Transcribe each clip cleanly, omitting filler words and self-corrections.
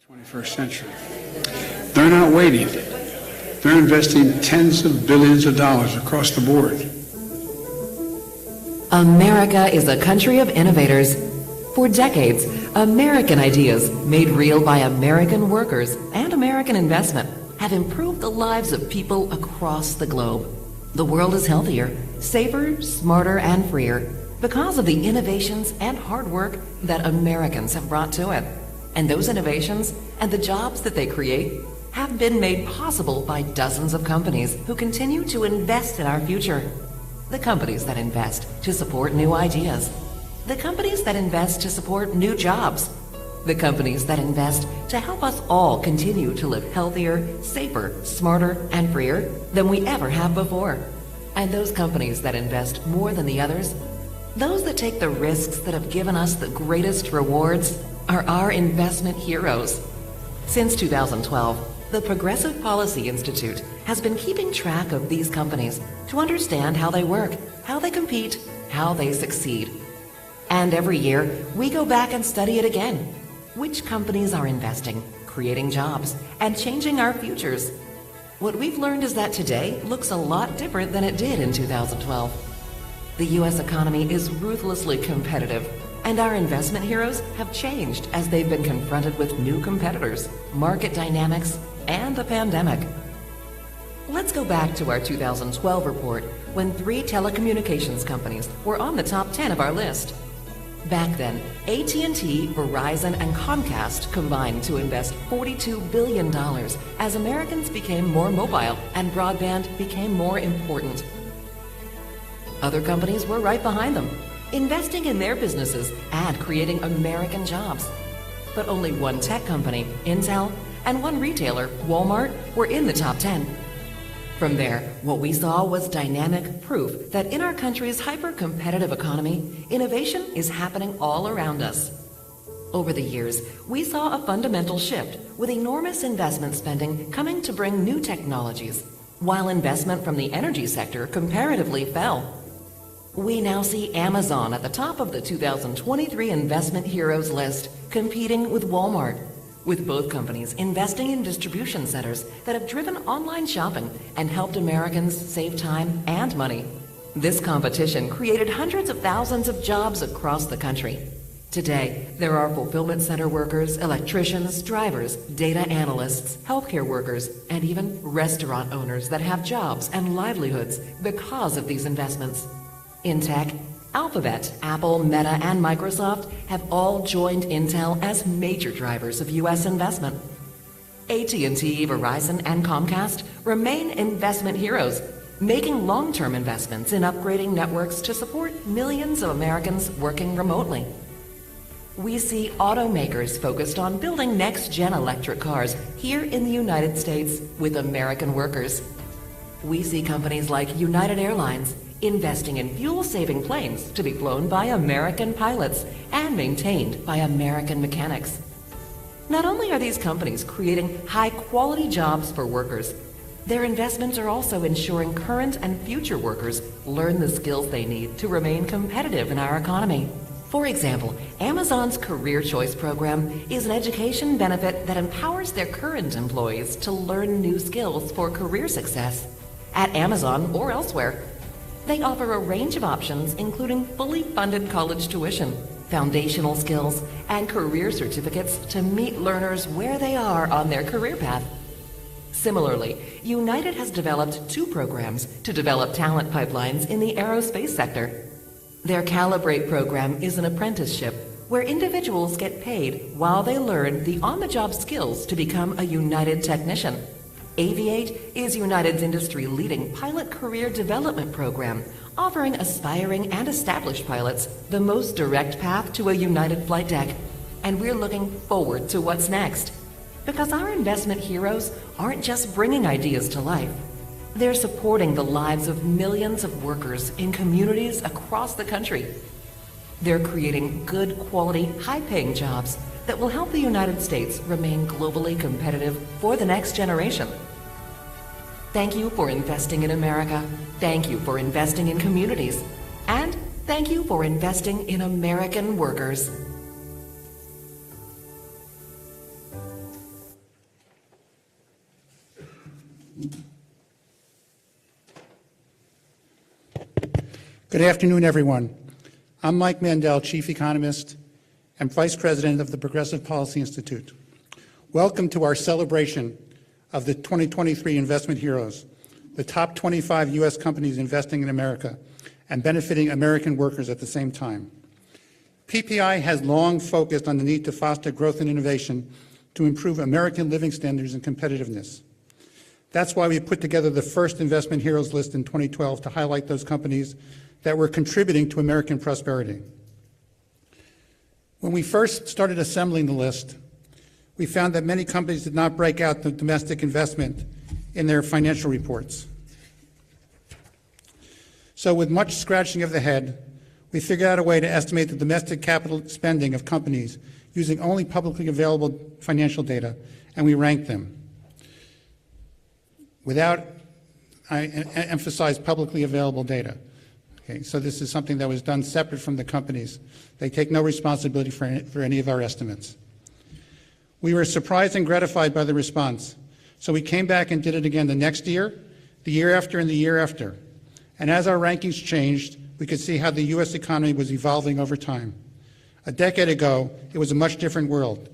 21st century. They're not waiting. They're investing tens of billions of dollars across the board. America is a country of innovators. For decades, American ideas, made real by American workers and American investment, have improved the lives of people across the globe. The world is healthier, safer, smarter, and freer. because of the innovations and hard work that Americans have brought to it. And those innovations and the jobs that they create have been made possible by dozens of companies who continue to invest in our future. The companies that invest to support new ideas. The companies that invest to support new jobs. The companies that invest to help us all continue to live healthier, safer, smarter, and freer than we ever have before. And those companies that invest more than the others, those that take the risks that have given us the greatest rewards, are our investment heroes. Since 2012, the Progressive Policy Institute has been keeping track of these companies to understand how they work, how they compete, how they succeed. And every year, we go back and study it again. Which companies are investing, creating jobs, and changing our futures? What we've learned is that today looks a lot different than it did in 2012. The U.S. economy is ruthlessly competitive, and our investment heroes have changed as they've been confronted with new competitors, market dynamics, and the pandemic. Let's go back to our 2012 report when 3 telecommunications companies were on the top 10 of our list. Back then, AT&T, Verizon, and Comcast combined to invest $42 billion as Americans became more mobile and broadband became more important. Other companies were right behind them, investing in their businesses and creating American jobs. But only one tech company, Intel, and one retailer, Walmart, were in the top 10. From there, what we saw was dynamic proof that in our country's hyper-competitive economy, innovation is happening all around us. Over the years, we saw a fundamental shift with enormous investment spending coming to bring new technologies, while investment from the energy sector comparatively fell. We now see Amazon at the top of the 2023 Investment Heroes list, competing with Walmart, with both companies investing in distribution centers that have driven online shopping and helped Americans save time and money. This competition created hundreds of thousands of jobs across the country. Today, there are fulfillment center workers, electricians, drivers, data analysts, healthcare workers, and even restaurant owners that have jobs and livelihoods because of these investments. In tech, Alphabet, Apple, Meta, and Microsoft have all joined Intel as major drivers of U.S. investment. AT&T, Verizon, and Comcast remain investment heroes, making long-term investments in upgrading networks to support millions of Americans working remotely. We see automakers focused on building next-gen electric cars here in the United States with American workers. We see companies like United Airlines investing in fuel-saving planes to be flown by American pilots and maintained by American mechanics. Not only are these companies creating high-quality jobs for workers, their investments are also ensuring current and future workers learn the skills they need to remain competitive in our economy. For example, Amazon's Career Choice program is an education benefit that empowers their current employees to learn new skills for career success. At Amazon or elsewhere, they offer a range of options including fully funded college tuition, foundational skills, and career certificates to meet learners where they are on their career path. Similarly, United has developed 2 programs to develop talent pipelines in the aerospace sector. Their Calibrate program is an apprenticeship where individuals get paid while they learn the on-the-job skills to become a United technician. Aviate is United's industry-leading pilot career development program, offering aspiring and established pilots the most direct path to a United flight deck. And we're looking forward to what's next. Because our investment heroes aren't just bringing ideas to life. They're supporting the lives of millions of workers in communities across the country. They're creating good quality, high-paying jobs that will help the United States remain globally competitive for the next generation. Thank you for investing in America. Thank you for investing in communities. And thank you for investing in American workers. Good afternoon, everyone. I'm Mike Mandel, Chief Economist and Vice President of the Progressive Policy Institute. Welcome to our celebration of the 2023 Investment Heroes, the top 25 U.S. companies investing in America, and benefiting American workers at the same time. PPI has long focused on the need to foster growth and innovation to improve American living standards and competitiveness. That's why we put together the first Investment Heroes list in 2012 to highlight those companies that were contributing to American prosperity. When we first started assembling the list, we found that many companies did not break out the domestic investment in their financial reports. So with much scratching of the head, we figured out a way to estimate the domestic capital spending of companies using only publicly available financial data, and we ranked them. I emphasize publicly available data. Okay, so this is something that was done separate from the companies. They take no responsibility for any of our estimates. We were surprised and gratified by the response. So we came back and did it again the next year, the year after, and the year after. And as our rankings changed, we could see how the U.S. economy was evolving over time. A decade ago, it was a much different world.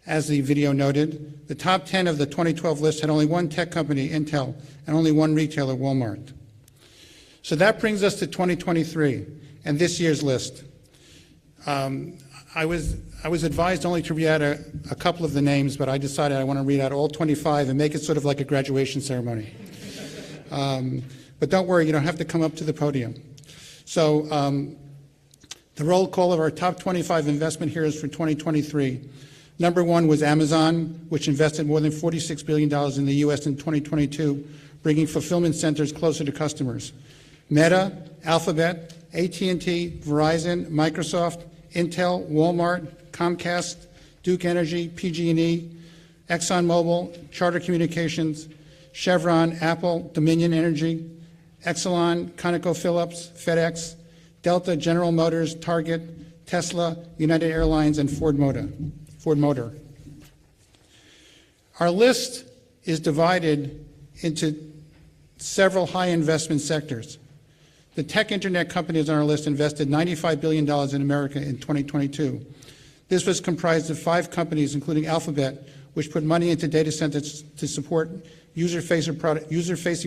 As the video noted, the top 10 of the 2012 list had only one tech company, Intel, and only one retailer, Walmart. So that brings us to 2023 and this year's list. I was advised only to read out a couple of the names, but I decided I want to read out all 25 and make it sort of like a graduation ceremony. But don't worry, you don't have to come up to the podium. So the roll call of our top 25 investment heroes for 2023. Number one was Amazon, which invested more than $46 billion in the U.S. in 2022, bringing fulfillment centers closer to customers. Meta, Alphabet, AT&T, Verizon, Microsoft, Intel, Walmart, Comcast, Duke Energy, PG&E, ExxonMobil, Charter Communications, Chevron, Apple, Dominion Energy, Exelon, ConocoPhillips, FedEx, Delta, General Motors, Target, Tesla, United Airlines, and Ford Motor. Our list is divided into several high investment sectors. The tech internet companies on our list invested $95 billion in America in 2022. This was comprised of 5 companies, including Alphabet, which put money into data centers to support user-facing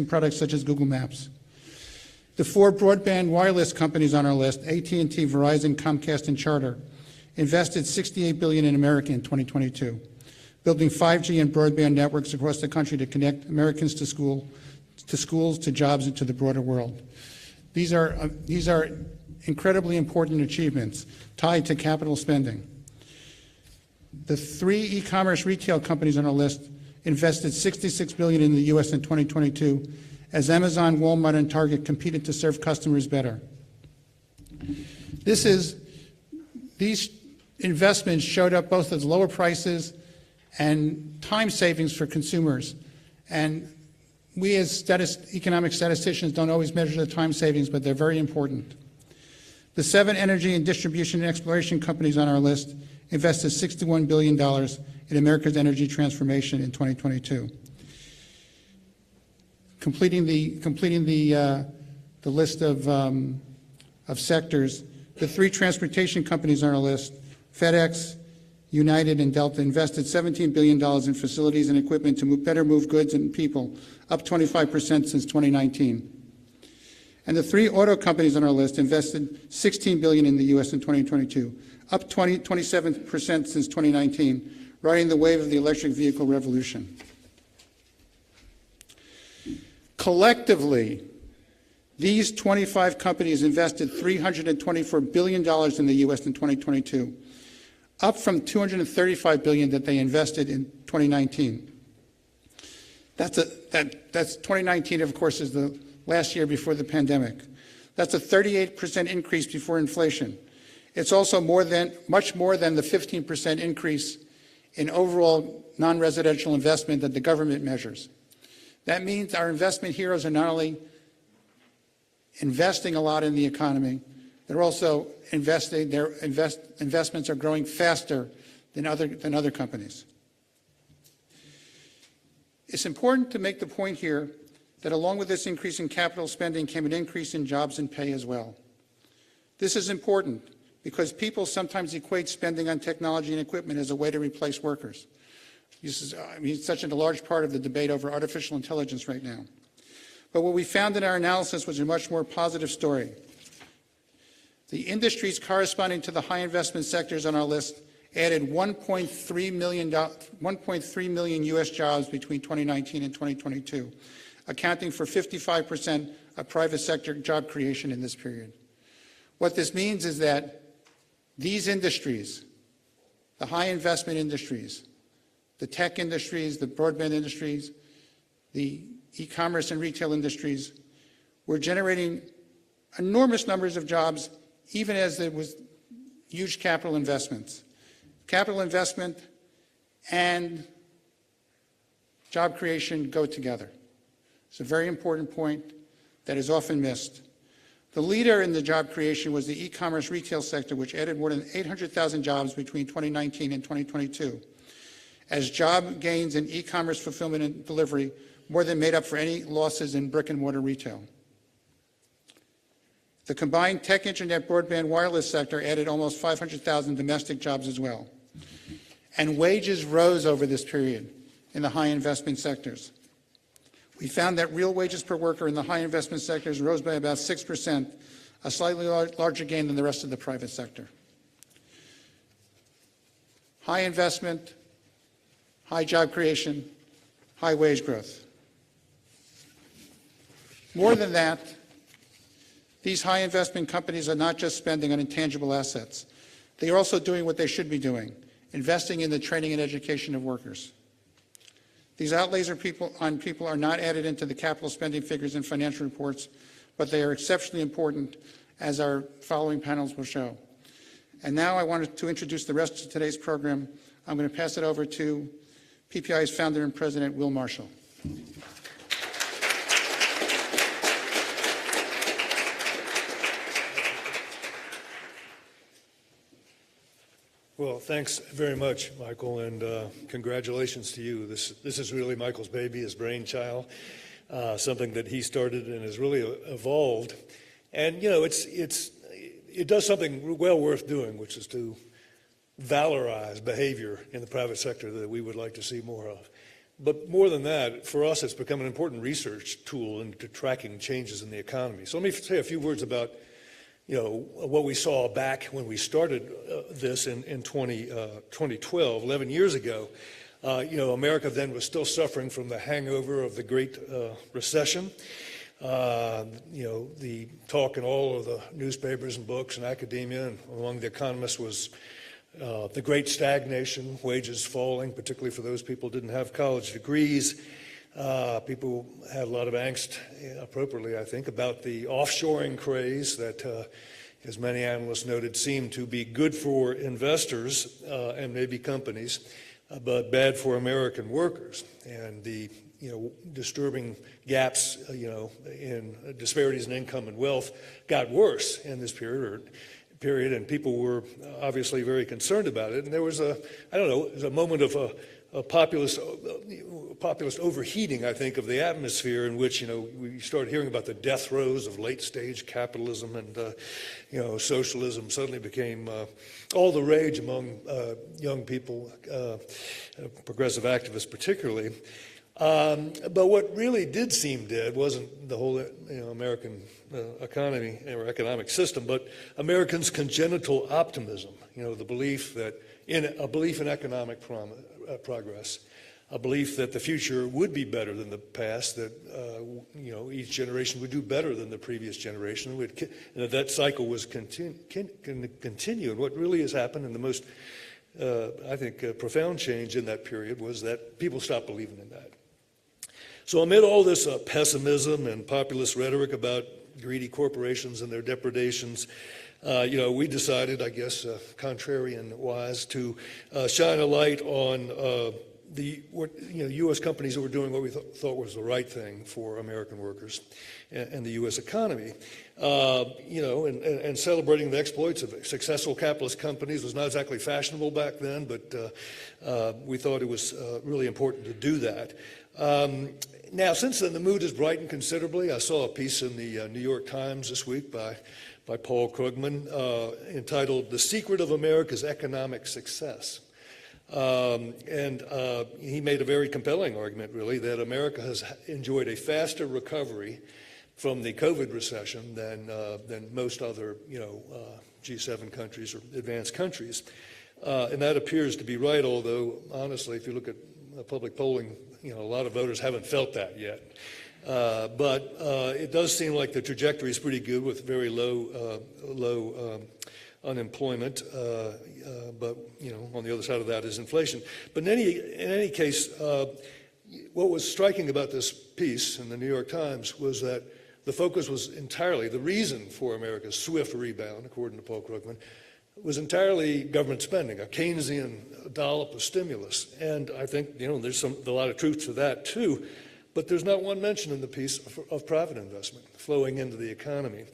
products such as Google Maps. The 4 broadband wireless companies on our list, AT&T, Verizon, Comcast, and Charter, invested $68 billion in America in 2022, building 5G and broadband networks across the country to connect Americans to schools, to jobs, and to the broader world. These are incredibly important achievements tied to capital spending. The 3 e-commerce retail companies on our list invested $66 billion in the U.S. in 2022 as Amazon, Walmart, and Target competed to serve customers better. These investments showed up both as lower prices and time savings for consumers. And we as economic statisticians don't always measure the time savings, but they're very important. The 7 energy and distribution and exploration companies on our list invested $61 billion in America's energy transformation in 2022. Completing the list of sectors, the 3 transportation companies on our list, FedEx, United, and Delta, invested $17 billion in facilities and equipment to better move goods and people, up 25% since 2019. And the 3 auto companies on our list invested $16 billion in the U.S. in 2022, up 27% since 2019, riding the wave of the electric vehicle revolution. Collectively, these 25 companies invested $324 billion in the U.S. in 2022, up from $235 billion that they invested in 2019. That's 2019, of course, is the last year before the pandemic. That's a 38% increase before inflation. It's also much more than the 15% increase in overall non-residential investment that the government measures. That means our investment heroes are not only investing a lot in the economy, they're also investing. Their investments are growing faster than other companies. It's important to make the point here that along with this increase in capital spending came an increase in jobs and pay as well. This is important because people sometimes equate spending on technology and equipment as a way to replace workers. It's such a large part of the debate over artificial intelligence right now. But what we found in our analysis was a much more positive story. The industries corresponding to the high investment sectors on our list added 1.3 million U.S. jobs between 2019 and 2022, accounting for 55% of private sector job creation in this period. What this means is that these industries, the high investment industries, the tech industries, the broadband industries, the e-commerce and retail industries, were generating enormous numbers of jobs even as there was huge capital investments. Capital investment and job creation go together. It's a very important point that is often missed. The leader in the job creation was the e-commerce retail sector, which added more than 800,000 jobs between 2019 and 2022, as job gains in e-commerce fulfillment and delivery more than made up for any losses in brick-and-mortar retail. The combined tech, internet, broadband, wireless sector added almost 500,000 domestic jobs as well. And wages rose over this period in the high investment sectors. We found that real wages per worker in the high investment sectors rose by about 6%, a slightly larger gain than the rest of the private sector. High investment, high job creation, high wage growth. More than that, these high investment companies are not just spending on intangible assets. They are also doing what they should be doing, investing in the training and education of workers. These outlays on people are not added into the capital spending figures in financial reports, but they are exceptionally important, as our following panels will show. And now I wanted to introduce the rest of today's program. I'm going to pass it over to PPI's founder and president, Will Marshall. Well, thanks very much, Michael, and congratulations to you. This is really Michael's baby, his brainchild, something that he started and has really evolved. And, you know, it does something well worth doing, which is to valorize behavior in the private sector that we would like to see more of. But more than that, for us, it's become an important research tool into tracking changes in the economy. So let me say a few words about what we saw back when we started this in 2012, 11 years ago. America then was still suffering from the hangover of the Great Recession. The talk in all of the newspapers and books and academia and among the economists was the great stagnation, wages falling, particularly for those people who didn't have college degrees. People had a lot of angst, appropriately, I think, about the offshoring craze that, as many analysts noted, seemed to be good for investors and maybe companies, but bad for American workers. And the disturbing gaps, in disparities in income and wealth got worse in this period, and people were obviously very concerned about it. And there was a moment of a populist overheating, I think, of the atmosphere in which, we started hearing about the death throes of late-stage capitalism, and, socialism suddenly became all the rage among young people, progressive activists particularly. But what really did seem dead wasn't the whole American economy or economic system, but Americans' congenital optimism, the belief that in economic progress, a belief that the future would be better than the past, that each generation would do better than the previous generation, and that cycle was continue. And what really has happened, and the most, profound change in that period was that people stopped believing in that. So amid all this pessimism and populist rhetoric about greedy corporations and their depredations, we decided, I guess, contrarian-wise, to shine a light on the U.S. companies that were doing what we thought was the right thing for American workers and the U.S. economy. And celebrating the exploits of successful capitalist companies was not exactly fashionable back then, but we thought it was really important to do that. Now, since then, the mood has brightened considerably. I saw a piece in the New York Times this week by Paul Krugman entitled "The Secret of America's Economic Success." He made a very compelling argument, really, that America has enjoyed a faster recovery from the COVID recession than most other, G7 countries or advanced countries. And that appears to be right, although, honestly, if you look at public polling, a lot of voters haven't felt that yet. But it does seem like the trajectory is pretty good with very low unemployment. But on the other side of that is inflation. But in any case, what was striking about this piece in the New York Times was that the focus was entirely, the reason for America's swift rebound, according to Paul Krugman, was entirely government spending, a Keynesian dollop of stimulus. And I think, there's a lot of truth to that too, but there's not one mention in the piece of private investment flowing into the economy.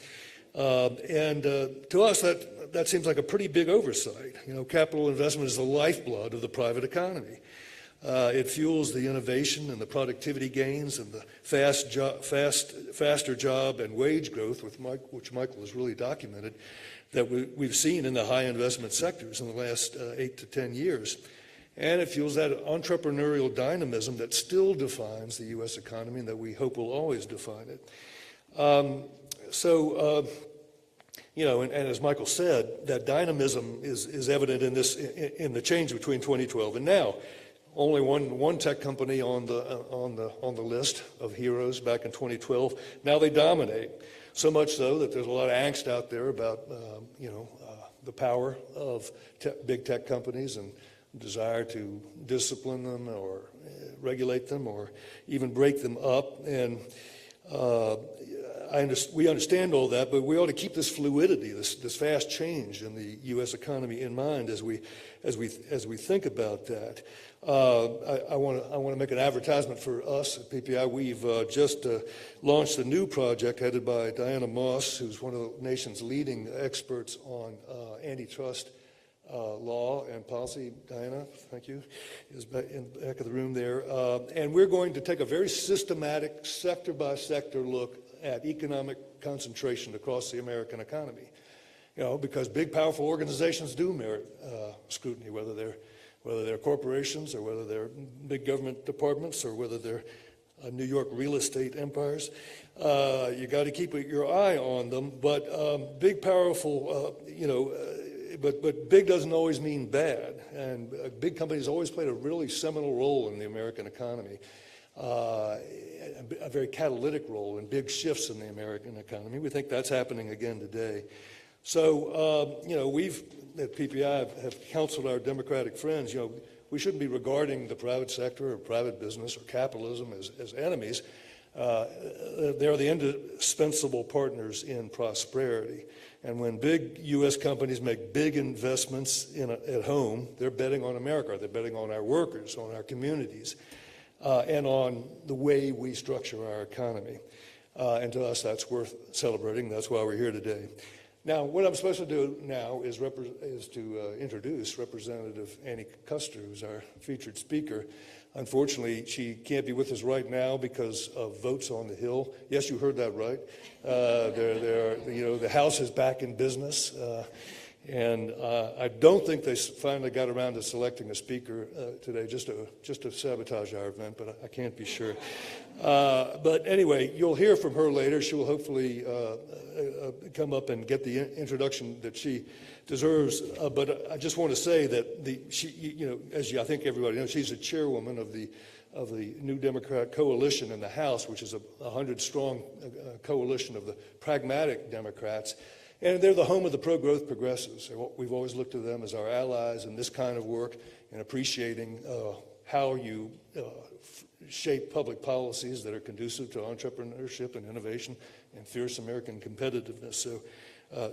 To us, that seems like a pretty big oversight. Capital investment is the lifeblood of the private economy. It fuels the innovation and the productivity gains and the faster job and wage growth, which Michael has really documented, that we've seen in the high investment sectors in the last 8 to 10 years. And it fuels that entrepreneurial dynamism that still defines the U.S. economy and that we hope will always define it. And as Michael said, that dynamism is evident in the change between 2012 and now. Only one tech company on the list of heroes back in 2012. Now they dominate. So much so that there's a lot of angst out there about the power of big tech companies and desire to discipline them or regulate them or even break them up. And we understand all that, but we ought to keep this fluidity, this fast change in the U.S. economy in mind as we think about that. I want to make an advertisement for us at PPI. We've just launched a new project headed by Diana Moss, who's one of the nation's leading experts on antitrust law and policy. Diana, thank you, is back in the back of the room there. And we're going to take a very systematic, sector-by-sector look at economic concentration across the American economy. Because big, powerful organizations do merit scrutiny, whether they're corporations or whether they're big government departments or whether they're New York real estate empires. You got to keep your eye on them. But big, powerful, but big doesn't always mean bad. And big companies always played a really seminal role in the American economy. A very catalytic role in big shifts in the American economy. We think that's happening again today. So, we've at PPI have counseled our Democratic friends, we shouldn't be regarding the private sector or private business or capitalism as enemies. They're the indispensable partners in prosperity. And when big U.S. companies make big investments at home, they're betting on America. They're betting on our workers, on our communities, and on the way we structure our economy. And to us, that's worth celebrating. That's why we're here today. Now, what I'm supposed to do now is to introduce Representative Annie Kuster, who's our featured speaker. Unfortunately, she can't be with us right now because of votes on the Hill. Yes, you heard that right. The House is back in business. And I don't think they finally got around to selecting a speaker today, just to sabotage our event, but I can't be sure. But anyway, you'll hear from her later. She will hopefully come up and get the introduction that she deserves. But I just want to say that she, as I think everybody knows, she's a chairwoman of the New Democrat coalition in the House, which is a 100-strong coalition of the pragmatic Democrats. And they're the home of the pro-growth progressives. We've always looked to them as our allies in this kind of work and appreciating how you shape public policies that are conducive to entrepreneurship and innovation and fierce American competitiveness. So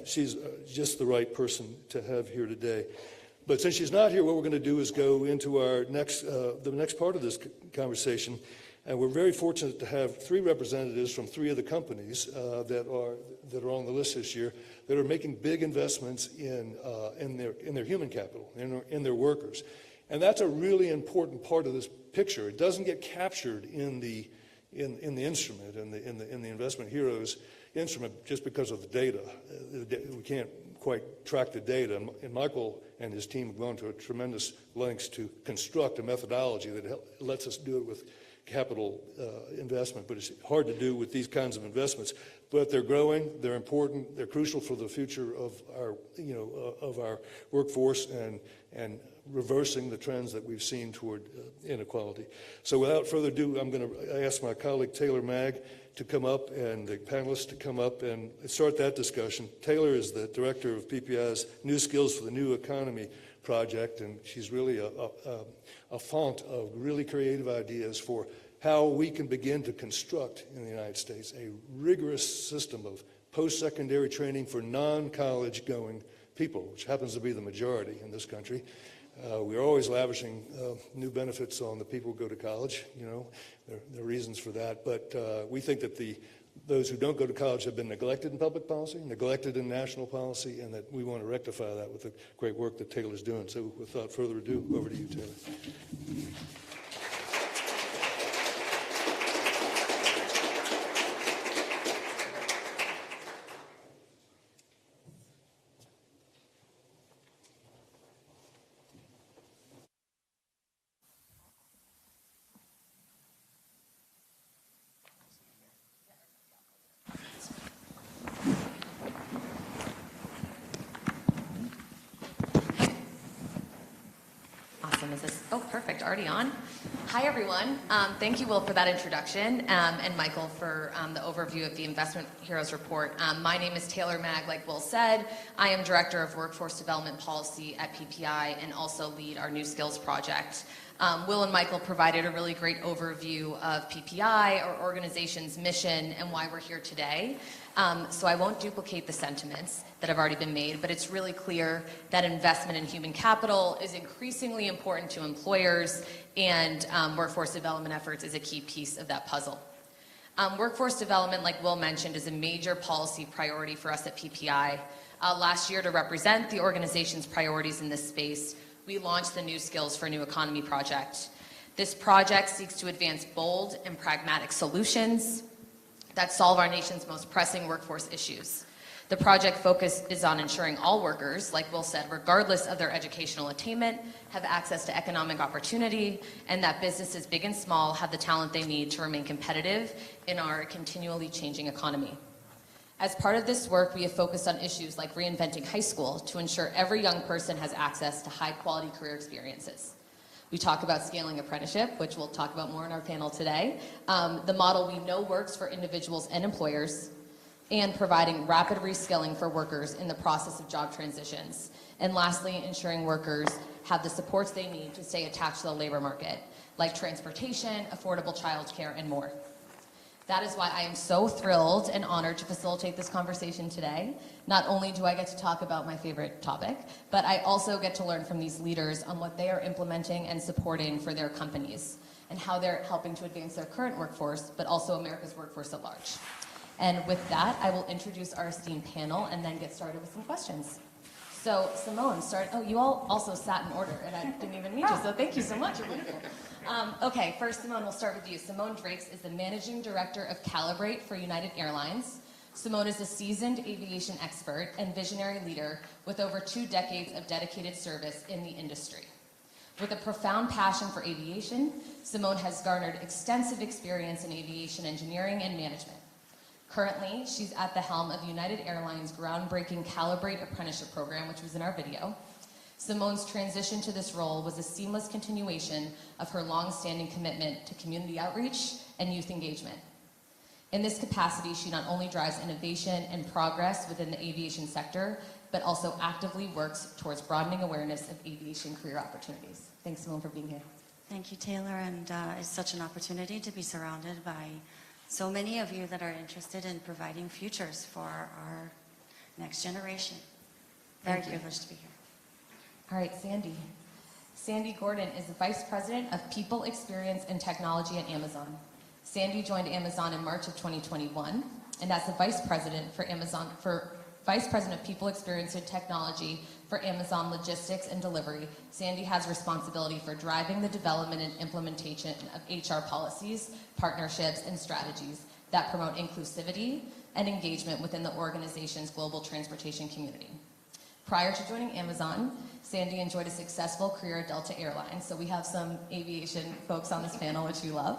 she's just the right person to have here today. But since she's not here, what we're going to do is go into our the next part of this conversation. And we're very fortunate to have 3 representatives from 3 of the companies that are on the list this year that are making big investments in their human capital, in their workers. And that's a really important part of this picture. It doesn't get captured in the instrument, in the Investment Heroes instrument, just because of the data. We can't quite track the data. And Michael and his team have gone to tremendous lengths to construct a methodology that lets us do it with capital investment, but it's hard to do with these kinds of investments. But they're growing, they're important, they're crucial for the future of our, of our workforce and reversing the trends that we've seen toward inequality. So without further ado, I'm going to ask my colleague Taylor Magg to come up and the panelists to come up and start that discussion. Taylor is the director of PPI's New Skills for the New Economy project, and she's really a font of really creative ideas for how we can begin to construct in the United States a rigorous system of post-secondary training for non-college going people, which happens to be the majority in this country. We're always lavishing new benefits on the people who go to college. There are reasons for that, but we think that those who don't go to college have been neglected in public policy, neglected in national policy, and that we want to rectify that with the great work that Taylor's doing. So without further ado, over to you, Taylor. Oh, perfect, already on. Hi, everyone. Thank you, Will, for that introduction, and Michael for the overview of the Investment Heroes Report. My name is Taylor Magg, like Will said. I am Director of Workforce Development Policy at PPI and also lead our New Skills project. Will and Michael provided a really great overview of PPI, our organization's mission, and why we're here today. So I won't duplicate the sentiments that have already been made, but it's really clear that investment in human capital is increasingly important to employers, and workforce development efforts is a key piece of that puzzle. Workforce development, like Will mentioned, is a major policy priority for us at PPI. Last year, to represent the organization's priorities in this space, we launched the New Skills for a New Economy project. This project seeks to advance bold and pragmatic solutions that solve our nation's most pressing workforce issues. The project focus is on ensuring all workers, like Will said, regardless of their educational attainment, have access to economic opportunity, and that businesses big and small have the talent they need to remain competitive in our continually changing economy. As part of this work, we have focused on issues like reinventing high school to ensure every young person has access to high-quality career experiences. We talk about scaling apprenticeship, which we'll talk about more in our panel today, the model we know works for individuals and employers, and providing rapid reskilling for workers in the process of job transitions. And lastly, ensuring workers have the supports they need to stay attached to the labor market, like transportation, affordable childcare, and more. That is why I am so thrilled and honored to facilitate this conversation today. Not only do I get to talk about my favorite topic, but I also get to learn from these leaders on what they are implementing and supporting for their companies and how they're helping to advance their current workforce, but also America's workforce at large. And with that, I will introduce our esteemed panel and then get started with some questions. So Simone, you all also sat in order, and I didn't even meet you, so thank you so much. You're wonderful. Okay, first, Simone, we'll start with you. Simone Drakes is the Managing Director of Calibrate for United Airlines. Simone is a seasoned aviation expert and visionary leader with over 2 decades of dedicated service in the industry. With a profound passion for aviation, Simone has garnered extensive experience in aviation engineering and management. Currently, she's at the helm of United Airlines' groundbreaking Calibrate apprenticeship program, which was in our video. Simone's transition to this role was a seamless continuation of her long-standing commitment to community outreach and youth engagement. In this capacity, she not only drives innovation and progress within the aviation sector, but also actively works towards broadening awareness of aviation career opportunities. Thanks, Simone, for being here. Thank you, Taylor, and it's such an opportunity to be surrounded by so many of you that are interested in providing futures for our next generation. Very privileged to be here. All right, Sandy. Sandy Gordon is the Vice President of People Experience and Technology at Amazon. Sandy joined Amazon in March of 2021, and as the Vice President of People Experience and Technology for Amazon Logistics and Delivery, Sandy has responsibility for driving the development and implementation of HR policies, partnerships, and strategies that promote inclusivity and engagement within the organization's global transportation community. Prior to joining Amazon, Sandy enjoyed a successful career at Delta Airlines. So we have some aviation folks on this panel, which we love,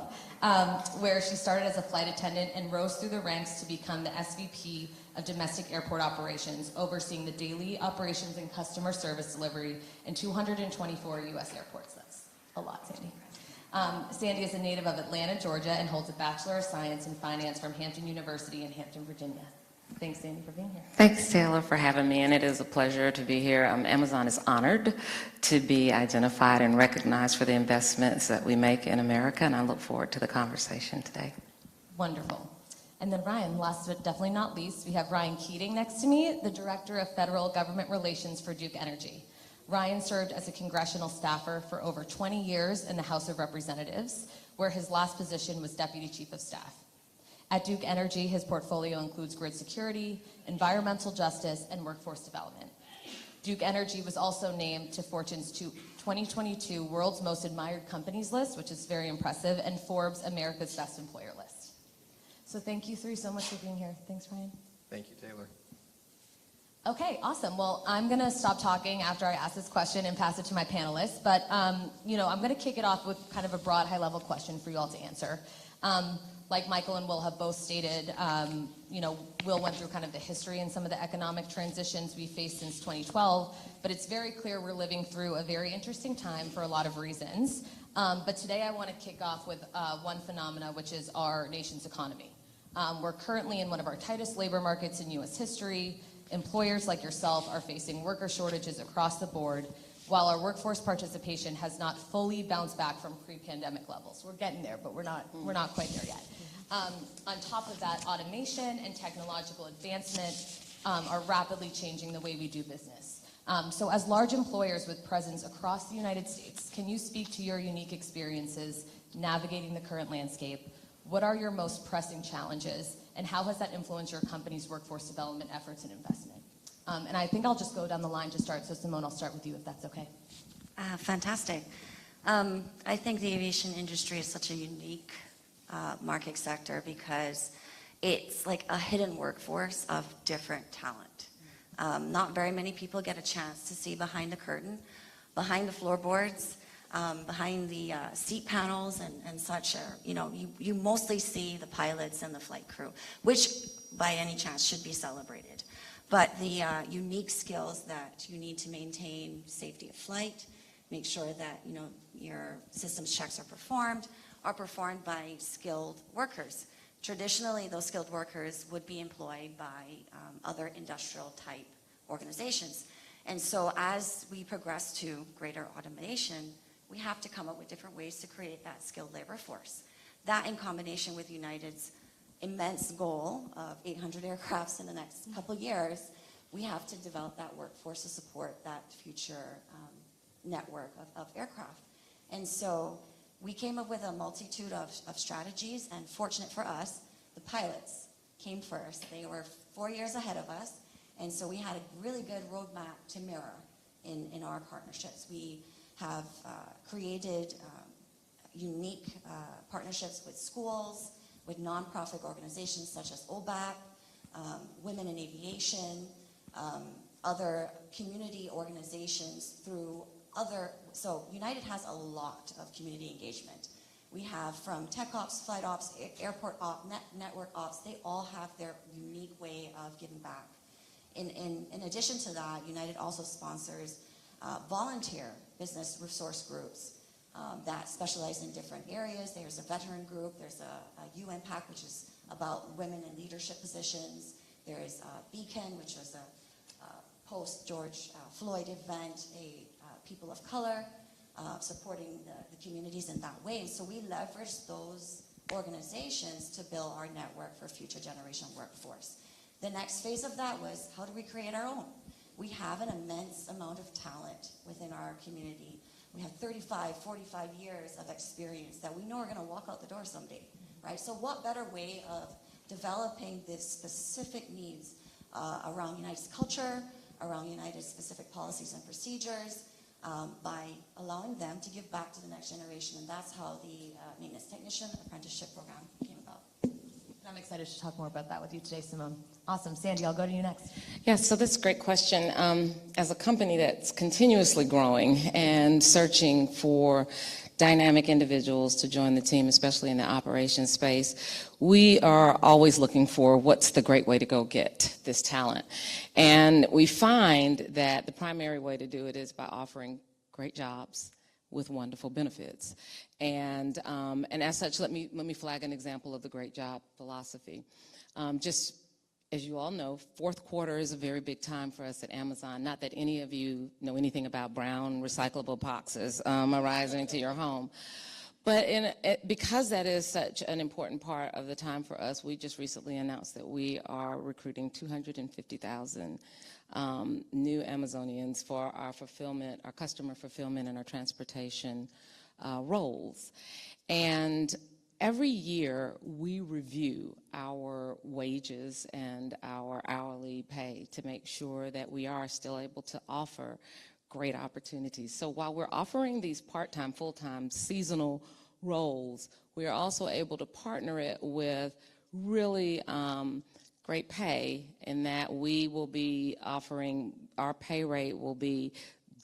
where she started as a flight attendant and rose through the ranks to become the SVP of Domestic Airport Operations, overseeing the daily operations and customer service delivery in 224 U.S. airports. That's a lot, Sandy. Sandy is a native of Atlanta, Georgia, and holds a Bachelor of Science in Finance from Hampton University in Hampton, Virginia. Thanks, Sandy, for being here. Thanks, Taylor, for having me, and it is a pleasure to be here. Amazon is honored to be identified and recognized for the investments that we make in America, and I look forward to the conversation today. Wonderful. And then Ryan, last but definitely not least, we have Ryan Keating next to me, the Director of Federal Government Relations for Duke Energy. Ryan served as a congressional staffer for over 20 years in the House of Representatives, where his last position was Deputy Chief of Staff. At Duke Energy, his portfolio includes grid security, environmental justice, and workforce development. Duke Energy was also named to Fortune's 2022 World's Most Admired Companies list, which is very impressive, and Forbes' America's Best Employer list. So thank you three so much for being here. Thanks, Ryan. Thank you, Taylor. Okay, awesome. Well, I'm going to stop talking after I ask this question and pass it to my panelists. But, I'm going to kick it off with kind of a broad, high-level question for you all to answer. Like Michael and Will have both stated, Will went through kind of the history and some of the economic transitions we faced since 2012, but it's very clear we're living through a very interesting time for a lot of reasons. But today I want to kick off with one phenomena, which is our nation's economy. We're currently in one of our tightest labor markets in U.S. history. Employers like yourself are facing worker shortages across the board, while our workforce participation has not fully bounced back from pre-pandemic levels. We're getting there, but we're not quite there yet. On top of that, automation and technological advancement are rapidly changing the way we do business. So as large employers with presence across the United States, can you speak to your unique experiences navigating the current landscape? What are your most pressing challenges, and how has that influenced your company's workforce development efforts and investment? And I think I'll just go down the line to start. So Simone, I'll start with you if that's okay. Fantastic. I think the aviation industry is such a unique market sector because it's like a hidden workforce of different talent. Not very many people get a chance to see behind the curtain, behind the floorboards, behind the seat panels and such. You mostly see the pilots and the flight crew, which by any chance should be celebrated. But the unique skills that you need to maintain safety of flight, make sure that your systems checks are performed by skilled workers. Traditionally, those skilled workers would be employed by other industrial type organizations. And so as we progress to greater automation, we have to come up with different ways to create that skilled labor force. That in combination with United's immense goal of 800 aircrafts in the next couple of years, we have to develop that workforce to support that future network of aircraft. And so we came up with a multitude of strategies, and fortunate for us, the pilots came first. They were 4 years ahead of us, and so we had a really good roadmap to mirror in our partnerships. We have created unique partnerships with schools, with nonprofit organizations such as OBAC, Women in Aviation, other community organizations so United has a lot of community engagement. We have from tech ops, flight ops, airport ops, network ops, they all have their unique way of giving back. In addition to that, United also sponsors volunteer business resource groups that specialize in different areas. There's a veteran group, there's a UN PAC, which is about women in leadership positions. There is Beacon, which was a post-George Floyd event, a people of color, supporting the communities in that way. So we leverage those organizations to build our network for future generation workforce. The next phase of that was, how do we create our own? We have an immense amount of talent within our community. We have 35, 45 years of experience that we know are going to walk out the door someday, right? So what better way of developing the specific needs around United's culture, around United's specific policies and procedures, by allowing them to give back to the next generation. And that's how the maintenance technician apprenticeship program came about. And I'm excited to talk more about that with you today, Simone. Awesome. Sandy, I'll go to you next. Yeah, so that's a great question. As a company that's continuously growing and searching for dynamic individuals to join the team, especially in the operations space, we are always looking for what's the great way to go get this talent. And we find that the primary way to do it is by offering great jobs with wonderful benefits. And as such, let me flag an example of the great job philosophy. Just as you all know, fourth quarter is a very big time for us at Amazon. Not that any of you know anything about brown recyclable boxes arriving to your home. But because that is such an important part of the time for us, we just recently announced that we are recruiting 250,000 new Amazonians for our fulfillment, our customer fulfillment, and our transportation roles. And every year, we review our wages and our hourly pay to make sure that we are still able to offer great opportunities. So while we're offering these part-time, full-time, seasonal roles, we are also able to partner it with really great pay in that we will be offering, our pay rate will be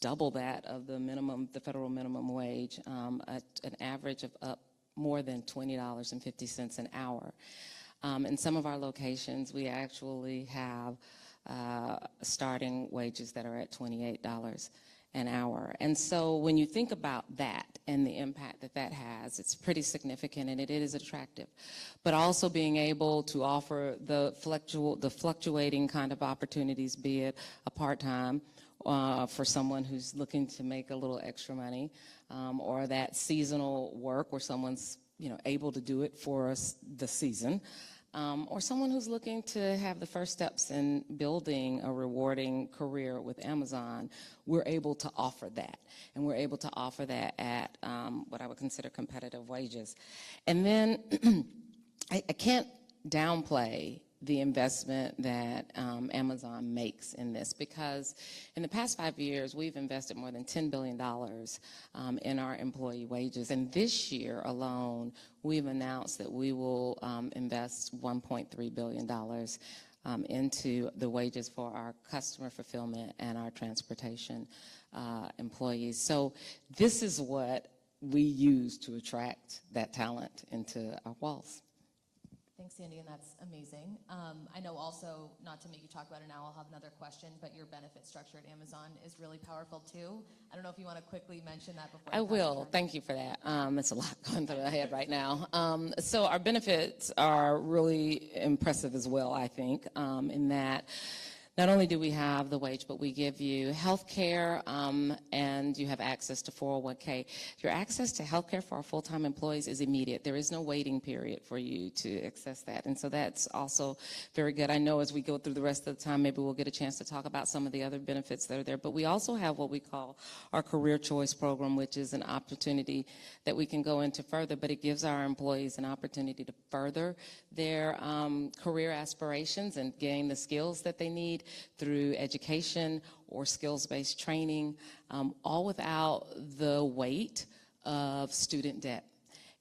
double that of the federal minimum wage, at an average of up more than $20.50 an hour. In some of our locations, we actually have starting wages that are at $28 an hour. And so when you think about that and the impact that that has, it's pretty significant and it is attractive. But also being able to offer the fluctuating kind of opportunities, be it a part-time for someone who's looking to make a little extra money, or that seasonal work where someone's able to do it for the season, or someone who's looking to have the first steps in building a rewarding career with Amazon. We're able to offer that, and we're able to offer that at what I would consider competitive wages. And then I can't downplay the investment that Amazon makes in this, because in the past 5 years, we've invested more than $10 billion in our employee wages. And this year alone, we've announced that we will invest $1.3 billion into the wages for our customer fulfillment and our transportation employees. So this is what we use to attract that talent into our walls. Thanks, Sandy, and that's amazing. I know also, not to make you talk about it now, I'll have another question, but your benefit structure at Amazon is really powerful too. I don't know if you want to quickly mention that before I will. Thank you for that. It's a lot going through my head right now. So our benefits are really impressive as well, I think, in that not only do we have the wage, but we give you health care, and you have access to 401k. Your access to health care for our full-time employees is immediate. There is no waiting period for you to access that. And so that's also very good. I know as we go through the rest of the time, maybe we'll get a chance to talk about some of the other benefits that are there. But we also have what we call our Career Choice Program, which is an opportunity that we can go into further, but it gives our employees an opportunity to further their career aspirations and gain the skills that they need through education or skills-based training, all without the weight of student debt.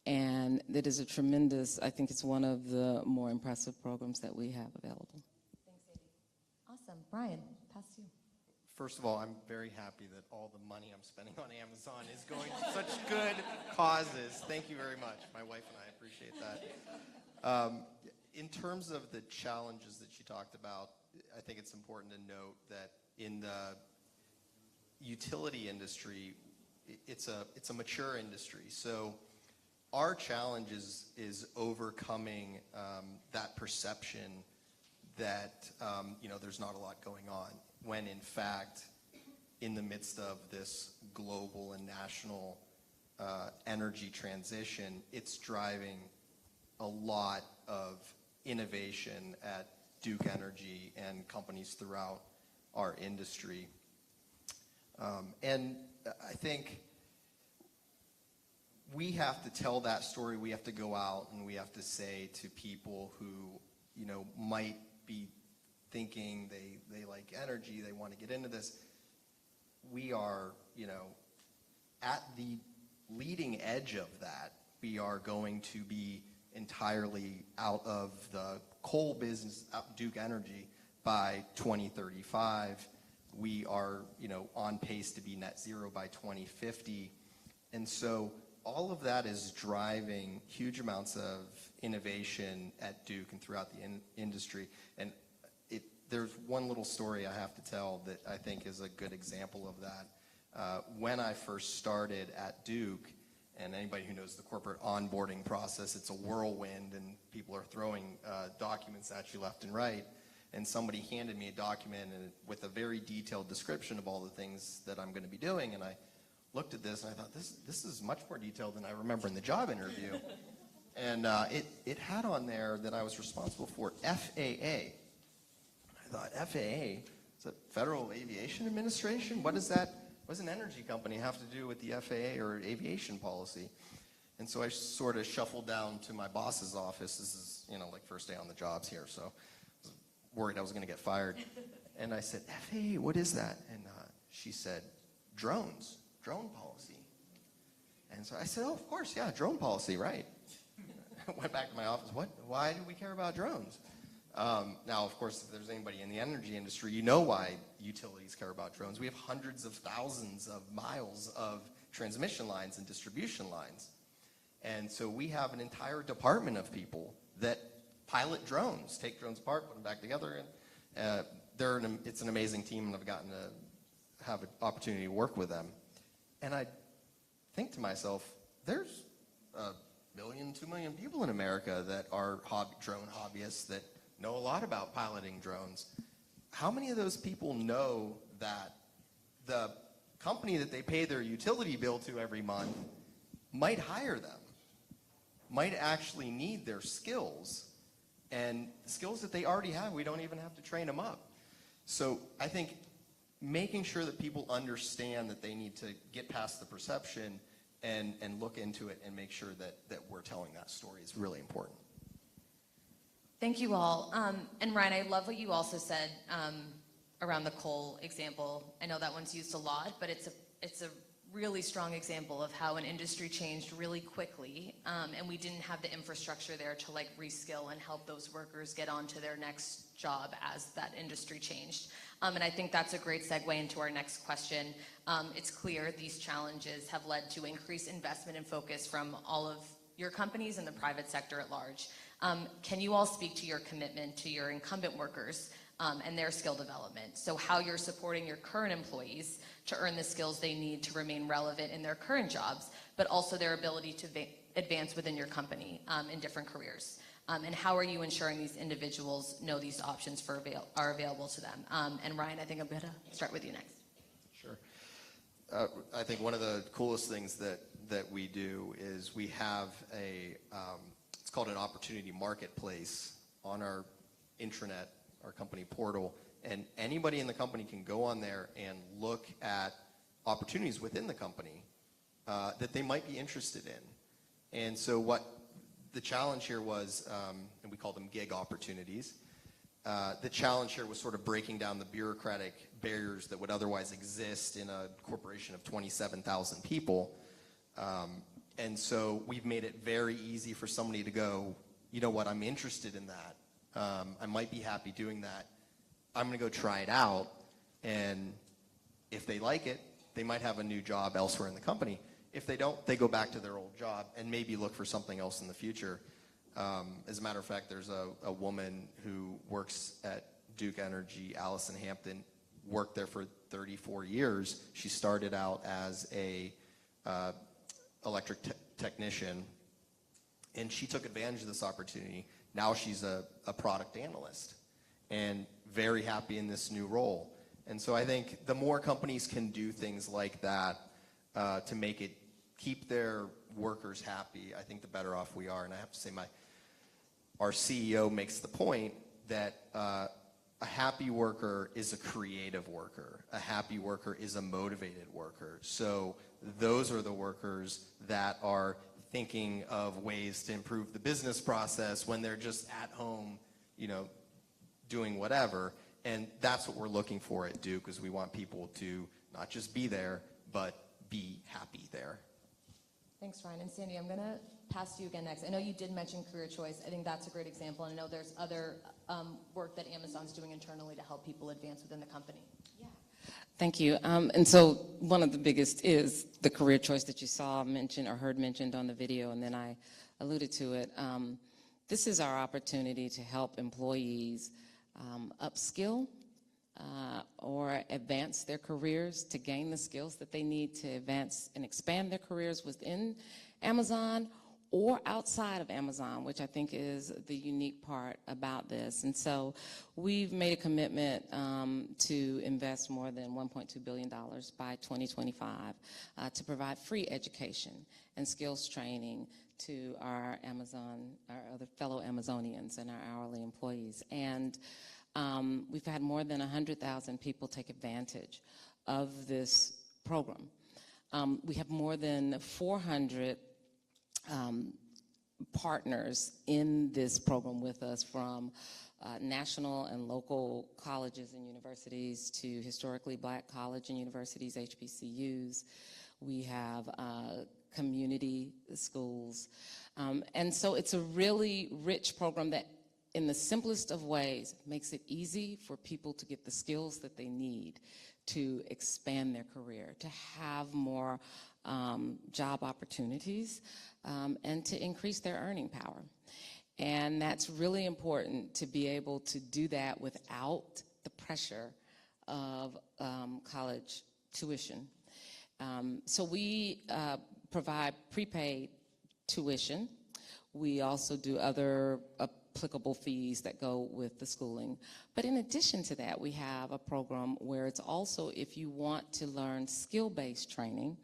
And that is a tremendous, I think it's one of the more impressive programs that we have available. Thanks, Sandy. Awesome. Brian, pass to you. First of all, I'm very happy that all the money I'm spending on Amazon is going to such good causes. Thank you very much. My wife and I appreciate that. In terms of the challenges that you talked about, I think it's important to note that in the utility industry, it's a mature industry. So our challenge is overcoming that perception that there's not a lot going on, when in fact, in the midst of this global and national energy transition, it's driving a lot of innovation at Duke Energy and companies throughout our industry. And I think we have to tell that story. We have to go out and we have to say to people who, might be thinking they like energy, they want to get into this, we are, at the leading edge of that. We are going to be entirely out of the coal business, Duke Energy, by 2035. We are, on pace to be net zero by 2050. And so all of that is driving huge amounts of innovation at Duke and throughout the industry. And there's one little story I have to tell that I think is a good example of that. When I first started at Duke, and anybody who knows the corporate onboarding process, it's a whirlwind and people are throwing documents at you left and right. And somebody handed me a document with a very detailed description of all the things that I'm going to be doing. And I looked at this and I thought, this is much more detailed than I remember in the job interview. And it had on there that I was responsible for FAA. I thought, FAA? Is it Federal Aviation Administration? What does an energy company have to do with the FAA or aviation policy? And so I sort of shuffled down to my boss's office. This is, like first day on the jobs here, so I was worried I was going to get fired. And I said, FAA, what is that? And she said, drone policy. And so I said, oh, of course, yeah, drone policy, right. I went back to my office. Why do we care about drones? Now, of course, if there's anybody in the energy industry, you know why utilities care about drones. We have hundreds of thousands of miles of transmission lines and distribution lines. And so we have an entire department of people that pilot drones, take drones apart, put them back together. And it's an amazing team, and I've gotten to have an opportunity to work with them. And I think to myself, there's 1 million, 2 million people in America that are drone hobbyists that know a lot about piloting drones. How many of those people know that the company that they pay their utility bill to every month might hire them, might actually need their skills, and skills that they already have, we don't even have to train them up. So I think making sure that people understand that they need to get past the perception and look into it and make sure that we're telling that story is really important. Thank you all. And Ryan, I love what you also said around the coal example. I know that one's used a lot, but it's a really strong example of how an industry changed really quickly, and we didn't have the infrastructure there to reskill and help those workers get on to their next job as that industry changed. And I think that's a great segue into our next question. It's clear these challenges have led to increased investment and focus from all of your companies and the private sector at large. Can you all speak to your commitment to your incumbent workers and their skill development? So how you're supporting your current employees to earn the skills they need to remain relevant in their current jobs, but also their ability to advance within your company in different careers. And how are you ensuring these individuals know these options are available to them? And Ryan, I think I'm going to start with you next. Sure. I think one of the coolest things that we do is we have it's called an opportunity marketplace on our intranet, our company portal, and anybody in the company can go on there and look at opportunities within the company that they might be interested in. And so what the challenge here was, and we call them gig opportunities, the challenge here was sort of breaking down the bureaucratic barriers that would otherwise exist in a corporation of 27,000 people. And so we've made it very easy for somebody to go, you know what, I'm interested in that. I might be happy doing that. I'm going to go try it out. And if they like it, they might have a new job elsewhere in the company. If they don't, they go back to their old job and maybe look for something else in the future. As a matter of fact, there's a woman who works at Duke Energy, Allison Hampton, worked there for 34 years. She started out as a electric technician, and she took advantage of this opportunity. Now she's a product analyst and very happy in this new role. And so I think the more companies can do things like that to make it keep their workers happy, I think the better off we are. And I have to say our CEO makes the point that a happy worker is a creative worker. A happy worker is a motivated worker. So those are the workers that are thinking of ways to improve the business process when they're just at home, doing whatever. And that's what we're looking for at Duke, is we want people to not just be there, but be happy there. Thanks, Ryan. And Sandy, I'm going to pass to you again next. I know you did mention career choice. I think that's a great example. And I know there's other work that Amazon's doing internally to help people advance within the company. Thank you. And so one of the biggest is the career choice that you saw mentioned or heard mentioned on the video, and then I alluded to it. This is our opportunity to help employees upskill or advance their careers, to gain the skills that they need to advance and expand their careers within Amazon or outside of Amazon, which I think is the unique part about this. And so we've made a commitment to invest more than $1.2 billion by 2025 to provide free education and skills training to our other fellow Amazonians and our hourly employees. And we've had more than 100,000 people take advantage of this program. We have more than 400 partners in this program with us, from national and local colleges and universities to historically black college and universities, HBCUs. We have community schools. And so it's a really rich program that, in the simplest of ways, makes it easy for people to get the skills that they need to expand their career, to have more job opportunities, and to increase their earning power. And that's really important, to be able to do that without the pressure of college tuition. So we provide prepaid tuition. We also do other applicable fees that go with the schooling. But in addition to that, we have a program where it's also, if you want to learn skill-based training,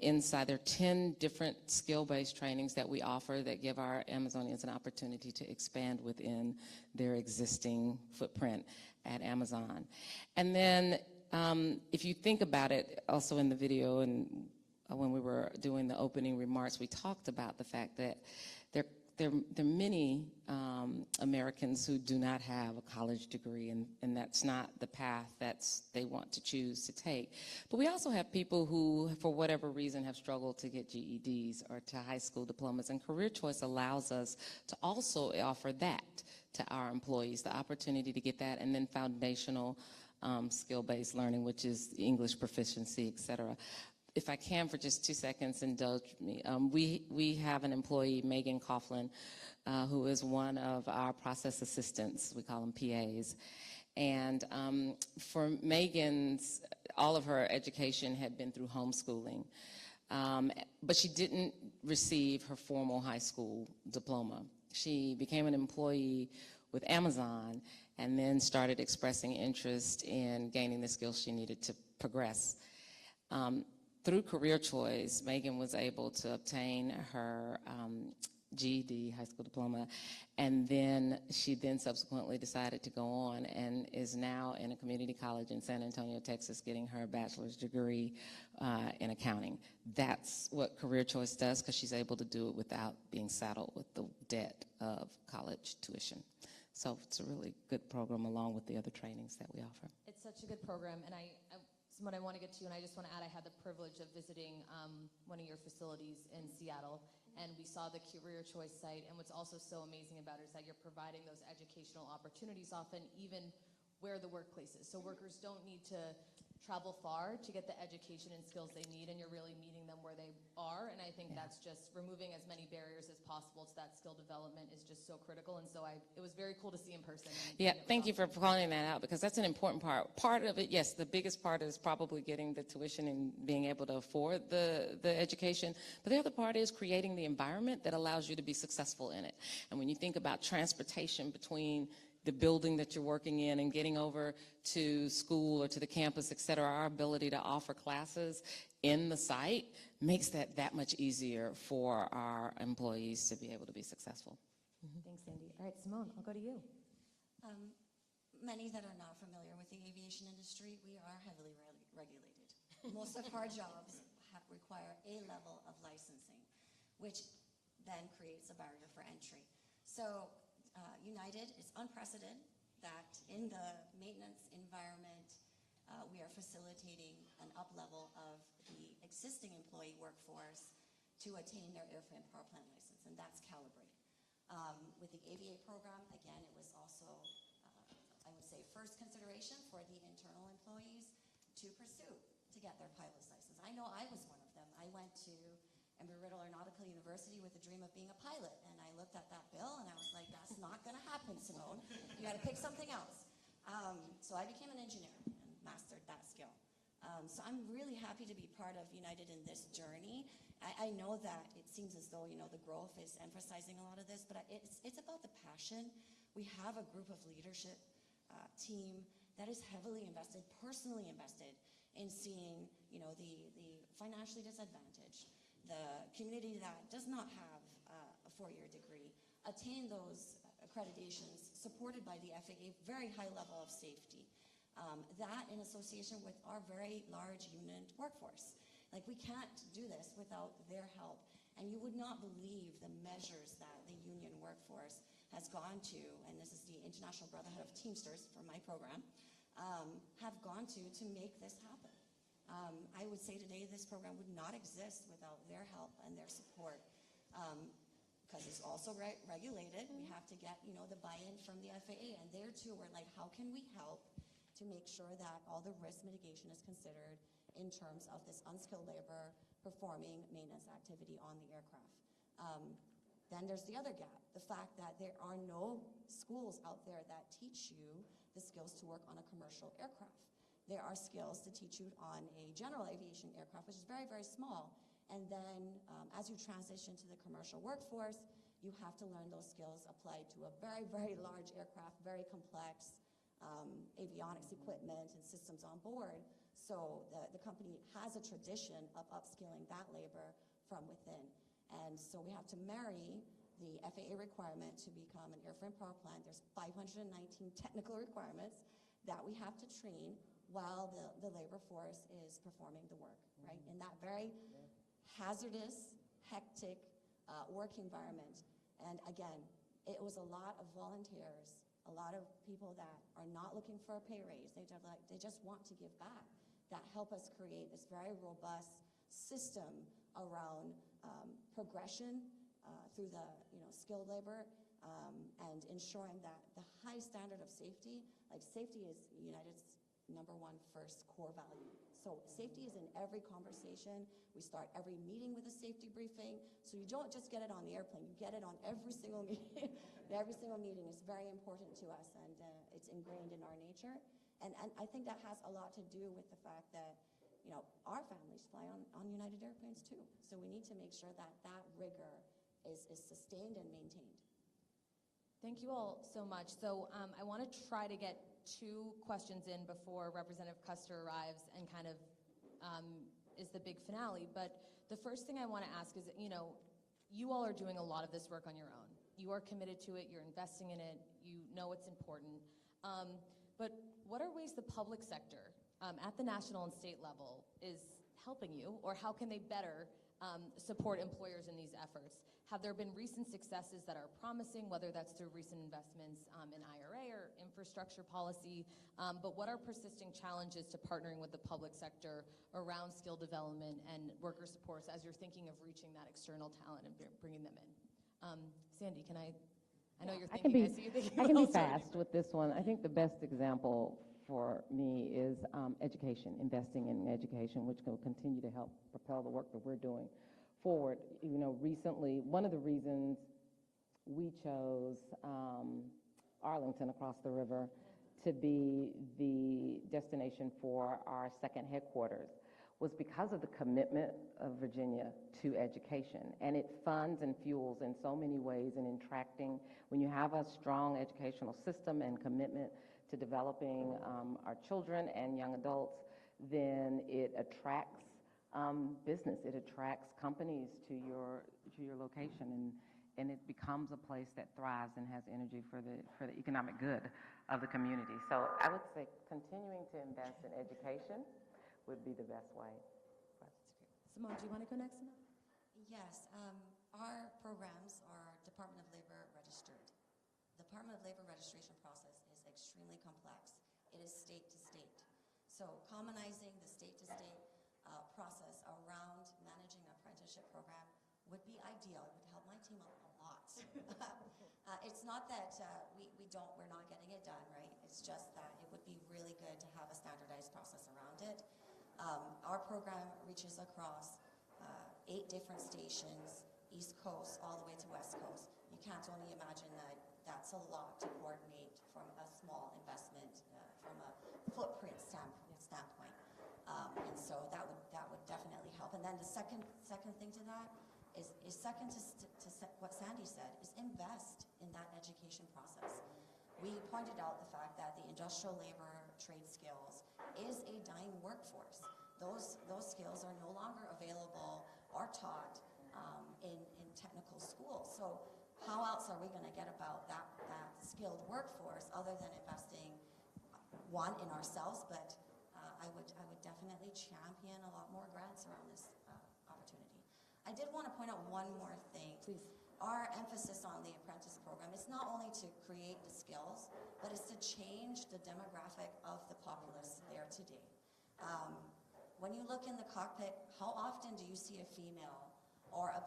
inside there are 10 different skill-based trainings that we offer that give our Amazonians an opportunity to expand within their existing footprint at Amazon. And then if you think about it, also in the video and when we were doing the opening remarks, we talked about the fact that there are many Americans who do not have a college degree, and that's not the path they want to choose to take. But we also have people who, for whatever reason, have struggled to get GEDs or to high school diplomas, and Career Choice allows us to also offer that to our employees, the opportunity to get that, and then foundational skill-based learning, which is English proficiency, et cetera. If I can, for just 2 seconds, indulge me. We have an employee, Megan Coughlin, who is one of our process assistants. We call them PAs. And for Megan's, all of her education had been through homeschooling. But she didn't receive her formal high school diploma. She became an employee with Amazon and then started expressing interest in gaining the skills she needed to progress. Through Career Choice, Megan was able to obtain her GED, high school diploma, and then she subsequently decided to go on and is now in a community college in San Antonio, Texas, getting her bachelor's degree in accounting. That's what Career Choice does, because she's able to do it without being saddled with the debt of college tuition. So it's a really good program, along with the other trainings that we offer. It's such a good program, and what I want to get to, and I just want to add, I had the privilege of visiting one of your facilities in Seattle, and we saw the Career Choice site, and what's also so amazing about it is that you're providing those educational opportunities often even where the workplace is. So workers don't need to travel far to get the education and skills they need, and you're really meeting them where they are, and I think that's just removing as many barriers as possible to that skill development is just so critical, and so it was very cool to see in person. Yeah, thank you for calling that out, because that's an important part. Part of it, yes, the biggest part is probably getting the tuition and being able to afford the education, but the other part is creating the environment that allows you to be successful in it. And when you think about transportation between the building that you're working in and getting over to school or to the campus, et cetera, our ability to offer classes in the site makes that much easier for our employees to be able to be successful. Thanks, Sandy. All right, Simone, I'll go to you. Many that are not familiar with the aviation industry, we are heavily regulated. Most of our jobs require a level of licensing, which then creates a barrier for entry. So United is unprecedented that in the maintenance environment, we are facilitating an up-level of the existing employee workforce to attain their airframe power plant license, and that's calibrated. With the AVA program, again, it was also, I would say, first consideration for the internal employees to pursue to get their pilot's license. I know I was one of them. I went to Embry-Riddle Aeronautical University with the dream of being a pilot, and I looked at that bill and I was like, that's not going to happen, Simone. You got to pick something else. So I became an engineer and mastered that skill. So I'm really happy to be part of United in this journey. I know that it seems as though, the growth is emphasizing a lot of this, but it's about the passion. We have a group of leadership team that is heavily invested, personally invested in seeing, the financially disadvantaged, the community that does not have a four-year degree, attain those accreditations supported by the FAA, very high level of safety. That in association with our very large union workforce. Like, we can't do this without their help. And you would not believe the measures that the union workforce has gone to, and this is the International Brotherhood of Teamsters for my program, have gone to make this happen. I would say today this program would not exist without their help and their support, because it's also regulated. We have to get, the buy-in from the FAA, and there too we're like, how can we help to make sure that all the risk mitigation is considered in terms of this unskilled labor performing maintenance activity on the aircraft. Then there's the other gap, the fact that there are no schools out there that teach you the skills to work on a commercial aircraft. There are skills to teach you on a general aviation aircraft, which is very, very small. And then as you transition to the commercial workforce, you have to learn those skills applied to a very, very large aircraft, very complex avionics equipment and systems on board. So the company has a tradition of upskilling that labor from within. And so we have to marry the FAA requirement to become an airframe power plant. There's 519 technical requirements that we have to train while the labor force is performing the work, right? In that very hazardous, hectic work environment. And again, it was a lot of volunteers, a lot of people that are not looking for a pay raise. They just want to give back. That help us create this very robust system around progression through the skilled labor and ensuring that the high standard of safety, like safety is United's #1 first core value. So safety is in every conversation. We start every meeting with a safety briefing. So you don't just get it on the airplane, you get it on every single meeting. Every single meeting is very important to us, and it's ingrained in our nature. And I think that has a lot to do with the fact that our families fly on United airplanes too. So we need to make sure that that rigor is sustained and maintained. Thank you all so much. So I want to try to get 2 questions in before Representative Custer arrives and kind of is the big finale. But the first thing I want to ask is, you all are doing a lot of this work on your own. You are committed to it, you're investing in it, you know it's important. But what are ways the public sector at the national and state level is helping you, or how can they better support employers in these efforts? Have there been recent successes that are promising, whether that's through recent investments in IRA or infrastructure policy? But what are persisting challenges to partnering with the public sector around skill development and worker supports as you're thinking of reaching that external talent and bringing them in? Sandy, can I know you're thinking, I see you thinking. I can be fast with this one. I think the best example for me is education, investing in education, which will continue to help propel the work that we're doing forward. Recently, one of the reasons we chose Arlington across the river to be the destination for our second headquarters was because of the commitment of Virginia to education. And it funds and fuels in so many ways in attracting, when you have a strong educational system and commitment to developing our children and young adults, then it attracts business, it attracts companies to your location, and it becomes a place that thrives and has energy for the economic good of the community. So I would say continuing to invest in education would be the best way. Simone, do you want to go next? Yes, our programs are Department of Labor registered. The Department of Labor registration process is extremely complex. It is state to state. So commonizing the state to state process around managing an apprenticeship program would be ideal. It would help my team a lot. It's not that we're not getting it done, right? It's just that it would be really good to have a standardized process around it. Our program reaches across 8 different stations, East Coast all the way to West Coast. You can't only imagine that that's a lot to coordinate from a small investment, from a footprint standpoint. And so that would definitely help. And then the second thing to that is second to what Sandy said, is invest in that education process. We pointed out the fact that the industrial labor trade skills is a dying workforce. Those skills are no longer available or taught in technical schools. So how else are we going to get about that skilled workforce other than investing, one, in ourselves, but I would definitely champion a lot more grants around this opportunity. I did want to point out one more thing. Please. Our emphasis on the apprentice program is not only to create the skills, but it's to change the demographic of the populace there today. When you look in the cockpit, how often do you see a female or a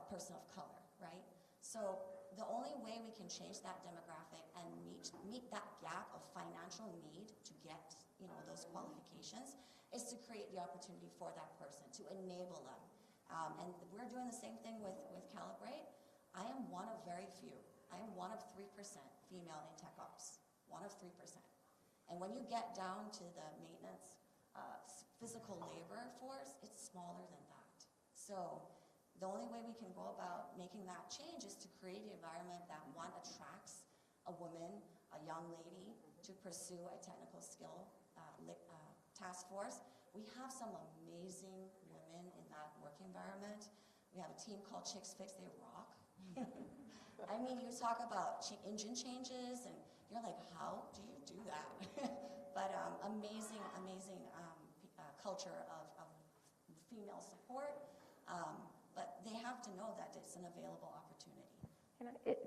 person of color, right? So the only way we can change that demographic and meet that gap of financial need to get, those qualifications is to create the opportunity for that person, to enable them. And we're doing the same thing with Calibrate. I am one of very few. I am one of 3% female in tech ops, one of 3%. And when you get down to the maintenance, physical labor force, it's smaller than that. So the only way we can go about making that change is to create an environment that, one, attracts a woman, a young lady, to pursue a technical skill task force. We have some amazing women in that work environment. We have a team called Chicks Fix, they rock. I mean, you talk about engine changes, and you're like, how do you do that? But amazing culture of female support. But they have to know that it's an available opportunity.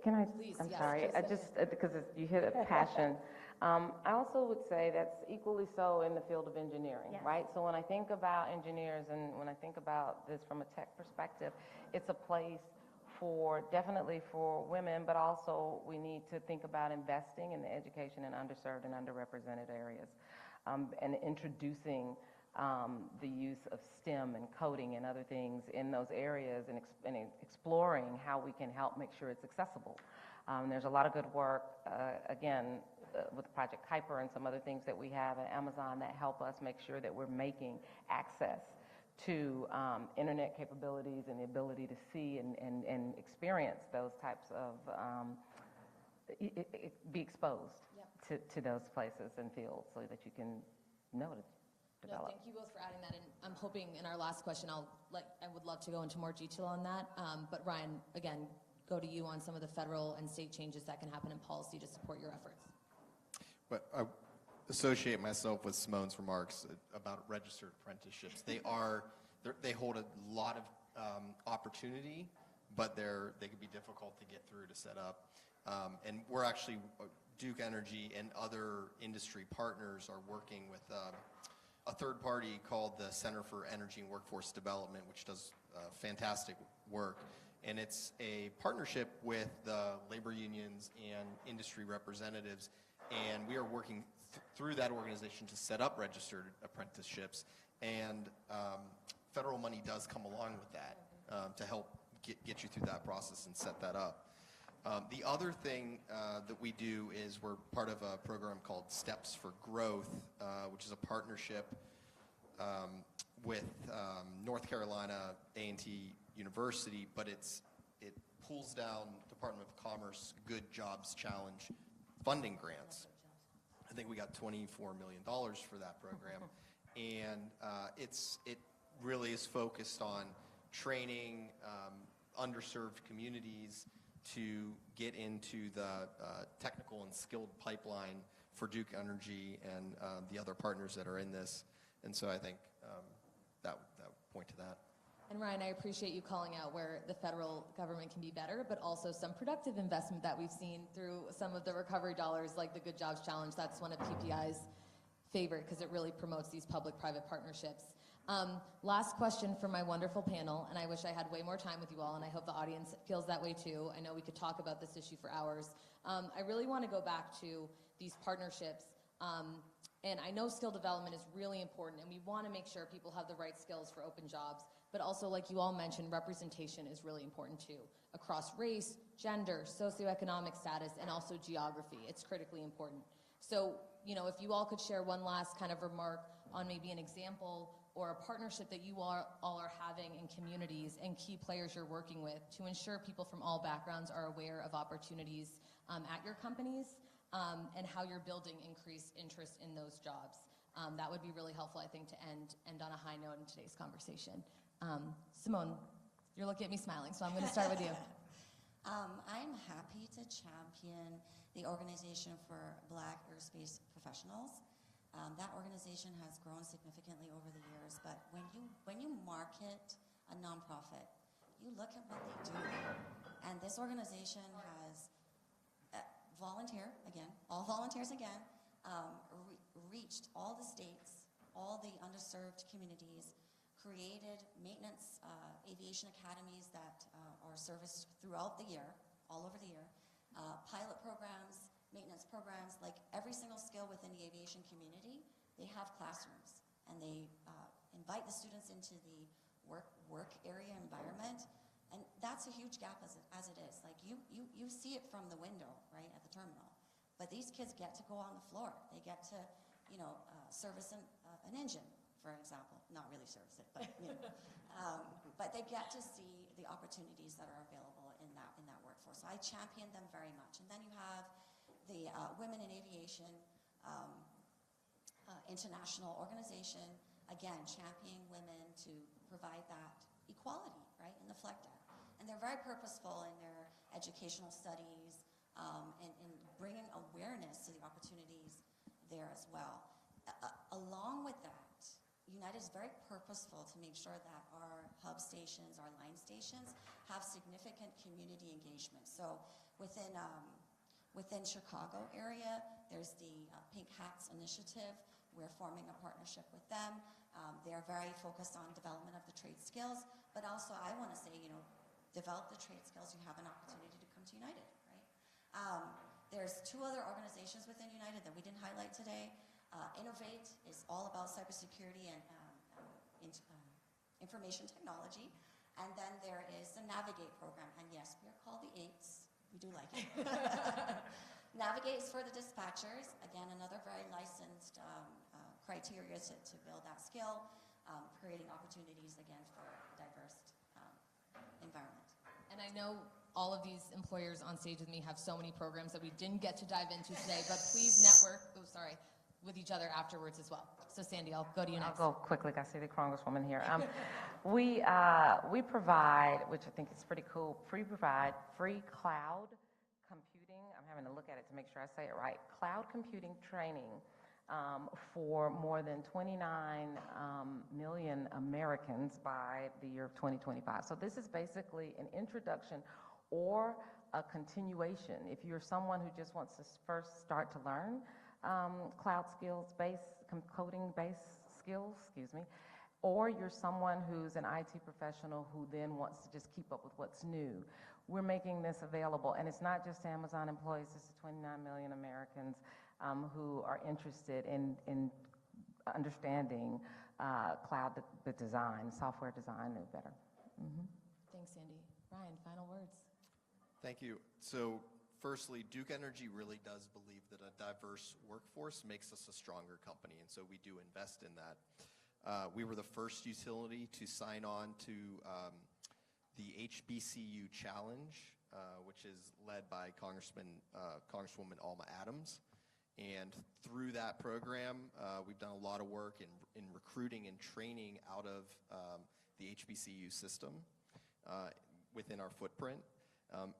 Can I Please, I'm yes, sorry, I just, because you hit a passion. I also would say that's equally so in the field of engineering, Yes. right? So when I think about engineers and when I think about this from a tech perspective, it's a place definitely for women, but also we need to think about investing in the education in underserved and underrepresented areas, and introducing the use of STEM and coding and other things in those areas, and exploring how we can help make sure it's accessible. There's a lot of good work, again, with Project Kuiper and some other things that we have at Amazon that help us make sure that we're making access to internet capabilities and the ability to see and experience those types of, be exposed to those places and fields so that you can know to develop. No, thank you both for adding that. And I'm hoping in our last question, I would love to go into more detail on that. But Ryan, again, go to you on some of the federal and state changes that can happen in policy to support your efforts. But I associate myself with Simone's remarks about registered apprenticeships. They hold a lot of opportunity, but they can be difficult to get through to set up. And we're actually, Duke Energy and other industry partners are working with a third party called the Center for Energy and Workforce Development, which does fantastic work. And it's a partnership with the labor unions and industry representatives. And we are working through that organization to set up registered apprenticeships. And federal money does come along with that to help get you through that process and set that up. The other thing that we do is we're part of a program called Steps for Growth, which is a partnership with North Carolina A&T University, but it pulls down Department of Commerce Good Jobs Challenge funding grants. I think we got $24 million for that program. And it really is focused on training underserved communities to get into the technical and skilled pipeline for Duke Energy and the other partners that are in this. And so I think that would point to that. And Ryan, I appreciate you calling out where the federal government can be better, but also some productive investment that we've seen through some of the recovery dollars, like the Good Jobs Challenge. That's one of PPI's favorite because it really promotes these public-private partnerships. Last question for my wonderful panel, and I wish I had way more time with you all, and I hope the audience feels that way too. I know we could talk about this issue for hours. I really want to go back to these partnerships. And I know skill development is really important, and we want to make sure people have the right skills for open jobs. But also, like you all mentioned, representation is really important too, across race, gender, socioeconomic status, and also geography. It's critically important. So, if you all could share one last kind of remark on maybe an example or a partnership that you all are having in communities and key players you're working with to ensure people from all backgrounds are aware of opportunities at your companies, and how you're building increased interest in those jobs. That would be really helpful, I think, to end on a high note in today's conversation. Simone, you're looking at me smiling, so I'm going to start with you. I'm happy to champion the Organization for Black Aerospace Professionals. That organization has grown significantly over the years, but when you market a nonprofit, you look at what they do. And this organization has all volunteers again, reached all the states, all the underserved communities, created maintenance aviation academies that are serviced throughout the year, all over the year, pilot programs, maintenance programs, like every single skill within the aviation community. They have classrooms, and they invite the students into the work area environment. And that's a huge gap as it is. Like you see it from the window, right, at the terminal. But these kids get to go on the floor. They get to, service an engine, for example. Not really service it, but but they get to see the opportunities that are available in that workforce. So I champion them very much. And then you have the Women in Aviation International Organization, again, championing women to provide that equality, right, in the flight deck. And they're very purposeful in their educational studies and bringing awareness to the opportunities there as well. Along with that, United is very purposeful to make sure that our hub stations, our line stations, have significant community engagement. So within Chicago area, there's the Pink Hats Initiative. We're forming a partnership with them. They're very focused on development of the trade skills, but also I want to say, develop the trade skills, you have an opportunity to come to United, right? There's two other organizations within United that we didn't highlight today. Innovate is all about cybersecurity and information technology. And then there is the Navigate program. And yes, we are called the Eights. We do like it. Navigate is for the dispatchers. Again, another very licensed criteria to build that skill, creating opportunities, again, for a diverse environment. And I know all of these employers on stage with me have so many programs that we didn't get to dive into today, but please network with each other afterwards as well. So Sandy, I'll go to you next. I'll go quickly. I see the Congresswoman here. We provide, which I think is pretty cool, provide free cloud computing. I'm having to look at it to make sure I say it right. Cloud computing training for more than 29 million Americans by the year of 2025. So this is basically an introduction or a continuation. If you're someone who just wants to first start to learn cloud skills-based, coding-based skills, or you're someone who's an IT professional who then wants to just keep up with what's new. We're making this available, and it's not just Amazon employees, this is 29 million Americans who are interested in understanding cloud design, software design better. Mm-hmm. Thanks, Sandy. Ryan, final words. Thank you. So firstly, Duke Energy really does believe that a diverse workforce makes us a stronger company, and so we do invest in that. We were the first utility to sign on to the HBCU Challenge, which is led by Congresswoman Alma Adams. And through that program, we've done a lot of work in recruiting and training out of the HBCU system within our footprint.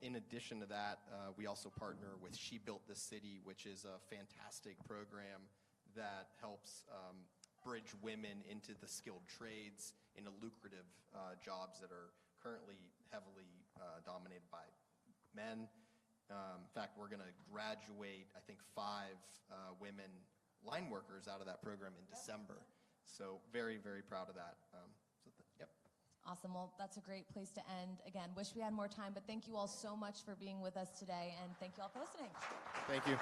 In addition to that, we also partner with She Built This City, which is a fantastic program that helps bridge women into the skilled trades into lucrative jobs that are currently heavily dominated by men. In fact, we're going to graduate, I think, 5 women line workers out of that program in December. So very, very proud of that. Yep. Awesome. Well, that's a great place to end. Again, wish we had more time, but thank you all so much for being with us today, and thank you all for listening. Thank you.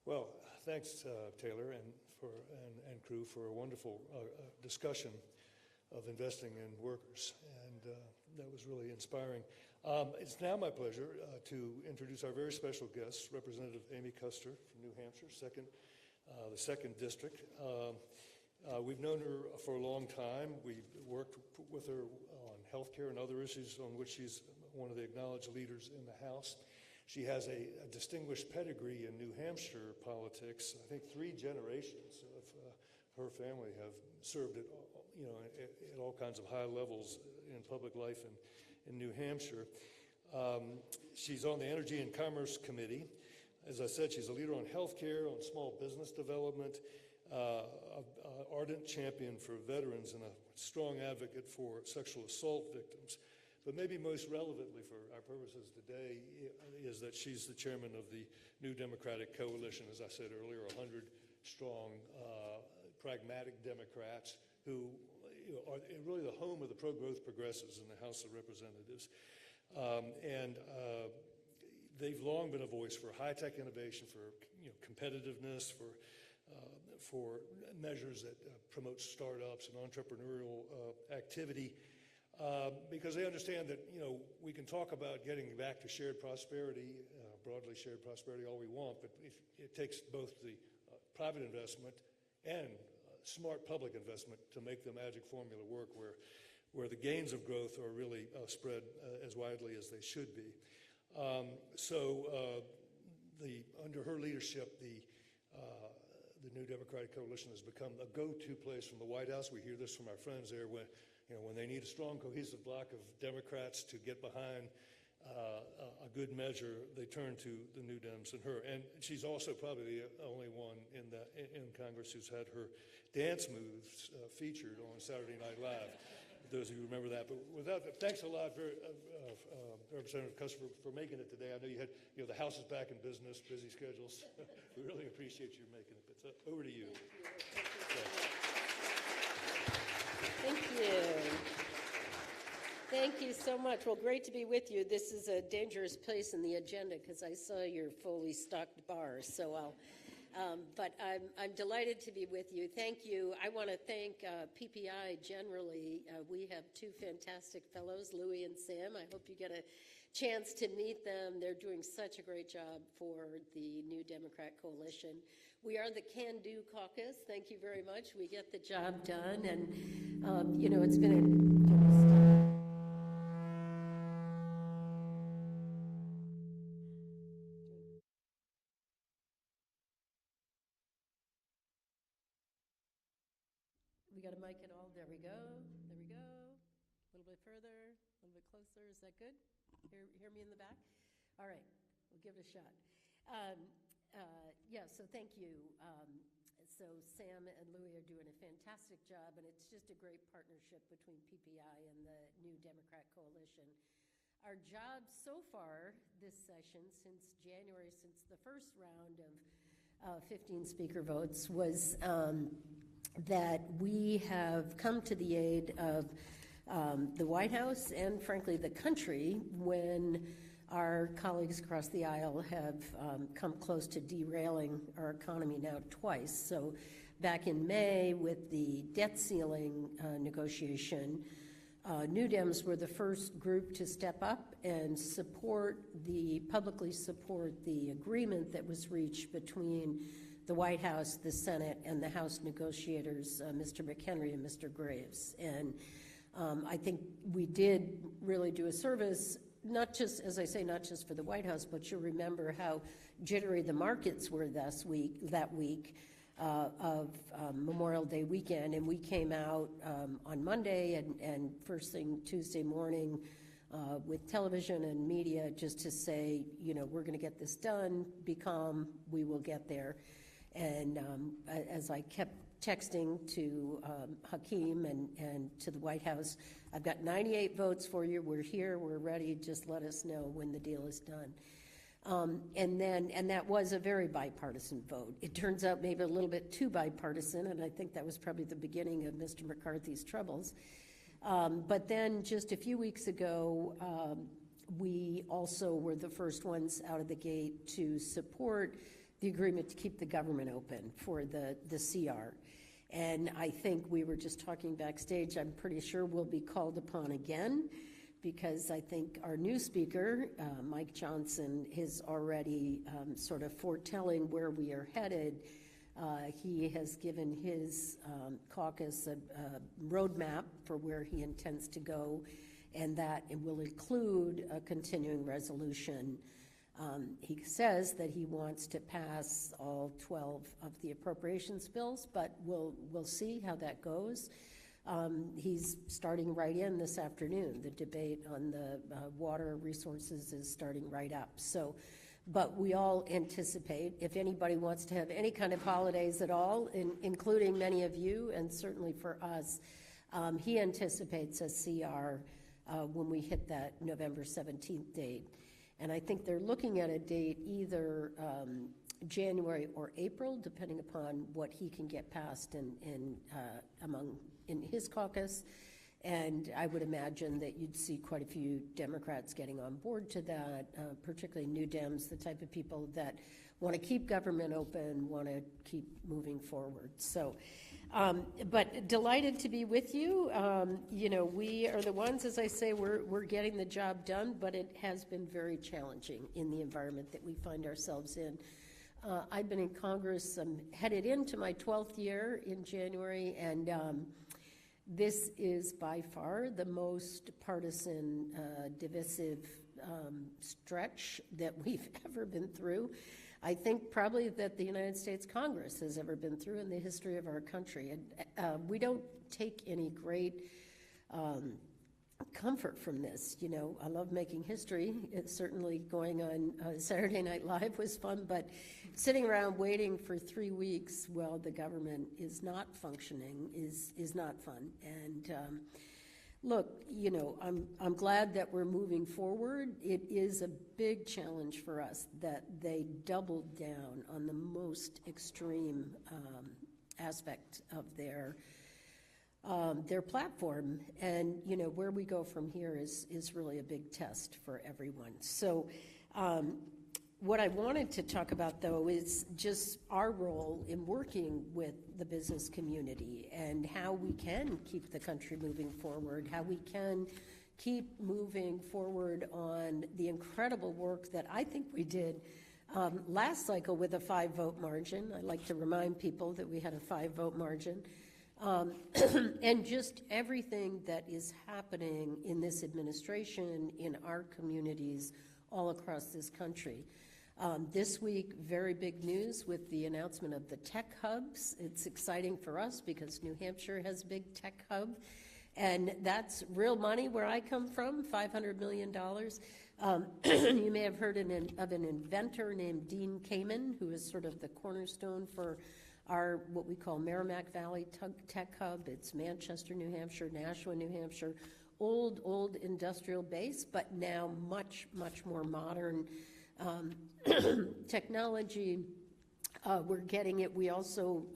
Well, thanks, Taylor, and crew for a wonderful discussion of investing in workers, and that was really inspiring. It's now my pleasure to introduce our very special guest, Representative Amy Custer from New Hampshire, the 2nd District. We've known her for a long time. We've worked with her on health care and other issues on which she's one of the acknowledged leaders in the House. She has a distinguished pedigree in New Hampshire politics. I think 3 generations of her family have served at all kinds of high levels in public life in New Hampshire. She's on the Energy and Commerce Committee. As I said, she's a leader on health care, on small business development, an ardent champion for veterans, and a strong advocate for sexual assault victims. But maybe most relevantly for our purposes today is that she's the chairman of the New Democratic Coalition, as I said earlier, 100 strong, pragmatic Democrats who are really the home of the pro-growth progressives in the House of Representatives. They've long been a voice for high-tech innovation, for competitiveness, for measures that promote startups and entrepreneurial activity. Because they understand that, we can talk about getting back to shared prosperity, broadly shared prosperity all we want, but it takes both the private investment and smart public investment to make the magic formula work where the gains of growth are really spread as widely as they should be. Under her leadership, the New Democratic Coalition has become a go-to place from the White House. We hear this from our friends there when they need a strong, cohesive bloc of Democrats to get behind a good measure, they turn to the New Dems and her. And she's also probably the only one in Congress who's had her dance moves featured on Saturday Night Live. Those of you who remember that. But without that, thanks a lot, Representative Custer, for making it today. I know you had, the House is back in business, busy schedules. We really appreciate you making it. But over to you. Thank you. Thank you so much. Well, great to be with you. This is a dangerous place in the agenda because I saw your fully stocked bar. So but I'm delighted to be with you. Thank you. I want to thank PPI generally. We have 2 fantastic fellows, Louis and Sam. I hope you get a chance to meet them. They're doing such a great job for the New Democrat Coalition. We are the Can-Do Caucus. Thank you very much. We get the job done. And, it's been a... We got to mic it all. There we go. There we go. A little bit further, a little bit closer. Is that good? Hear me in the back? All right. We'll give it a shot. So thank you. So Sam and Louis are doing a fantastic job, and it's just a great partnership between PPI and the New Democrat Coalition. Our job so far this session, since January, since the first round of 15 speaker votes, was that we have come to the aid of the White House and, frankly, the country when our colleagues across the aisle have come close to derailing our economy now twice. So back in May with the debt ceiling negotiation, New Dems were the first group to step up and publicly support the agreement that was reached between the White House, the Senate, and the House negotiators, Mr. McHenry and Mr. Graves. And I think we did really do a service, not just, as I say, not just for the White House, but you'll remember how jittery the markets were that week of Memorial Day weekend. And we came out on Monday and first thing Tuesday morning, with television and media just to say, you know, we're going to get this done, be calm, we will get there. And as I kept texting to Hakeem and to the White House, I've got 98 votes for you, we're here, we're ready, just let us know when the deal is done. And that was a very bipartisan vote. It turns out maybe a little bit too bipartisan, and I think that was probably the beginning of Mr. McCarthy's troubles. But then just a few weeks ago, we also were the first ones out of the gate to support the agreement to keep the government open for the CR. And I think we were just talking backstage, I'm pretty sure we'll be called upon again, because I think our new speaker, Mike Johnson, is already sort of foretelling where we are headed. He has given his caucus a roadmap for where he intends to go, and that it will include a continuing resolution. He says that he wants to pass all 12 of the appropriations bills, but we'll see how that goes. He's starting right in this afternoon. The debate on the water resources is starting right up. So, but we all anticipate, if anybody wants to have any kind of holidays at all, including many of you, and certainly for us, he anticipates a CR when we hit that November 17th date. And I think they're looking at a date either January or April, depending upon what he can get passed in his caucus. And I would imagine that you'd see quite a few Democrats getting on board to that, particularly New Dems, the type of people that want to keep government open, want to keep moving forward. So, but delighted to be with you. You know, we are the ones, as I say, we're getting the job done, but it has been very challenging in the environment that we find ourselves in. I've been in Congress, I'm headed into my 12th year in January, and this is by far the most partisan, divisive stretch that we've ever been through. I think probably that the United States Congress has ever been through in the history of our country. And we don't take any great comfort from this. You know, I love making history. It's certainly going on Saturday Night Live was fun, but sitting around waiting for 3 weeks while the government is not functioning is not fun. And look, you know, I'm glad that we're moving forward. It is a big challenge for us that they doubled down on the most extreme aspect of their platform, and you know where we go from here is really a big test for everyone. So what I wanted to talk about, though, is just our role in working with the business community and how we can keep the country moving forward, how we can keep moving forward on the incredible work that I think we did last cycle with a 5-vote margin. I like to remind people that we had a 5-vote margin. And just everything that is happening in this administration, in our communities, all across this country. This week, very big news with the announcement of the tech hubs. It's exciting for us because New Hampshire has a big tech hub, and that's real money where I come from, $500 million. You may have heard of an inventor named Dean Kamen, who is sort of the cornerstone for our what we call Merrimack Valley Tech Hub. It's Manchester, New Hampshire, Nashua, New Hampshire, old industrial base, but now much more modern technology. We're getting it. We also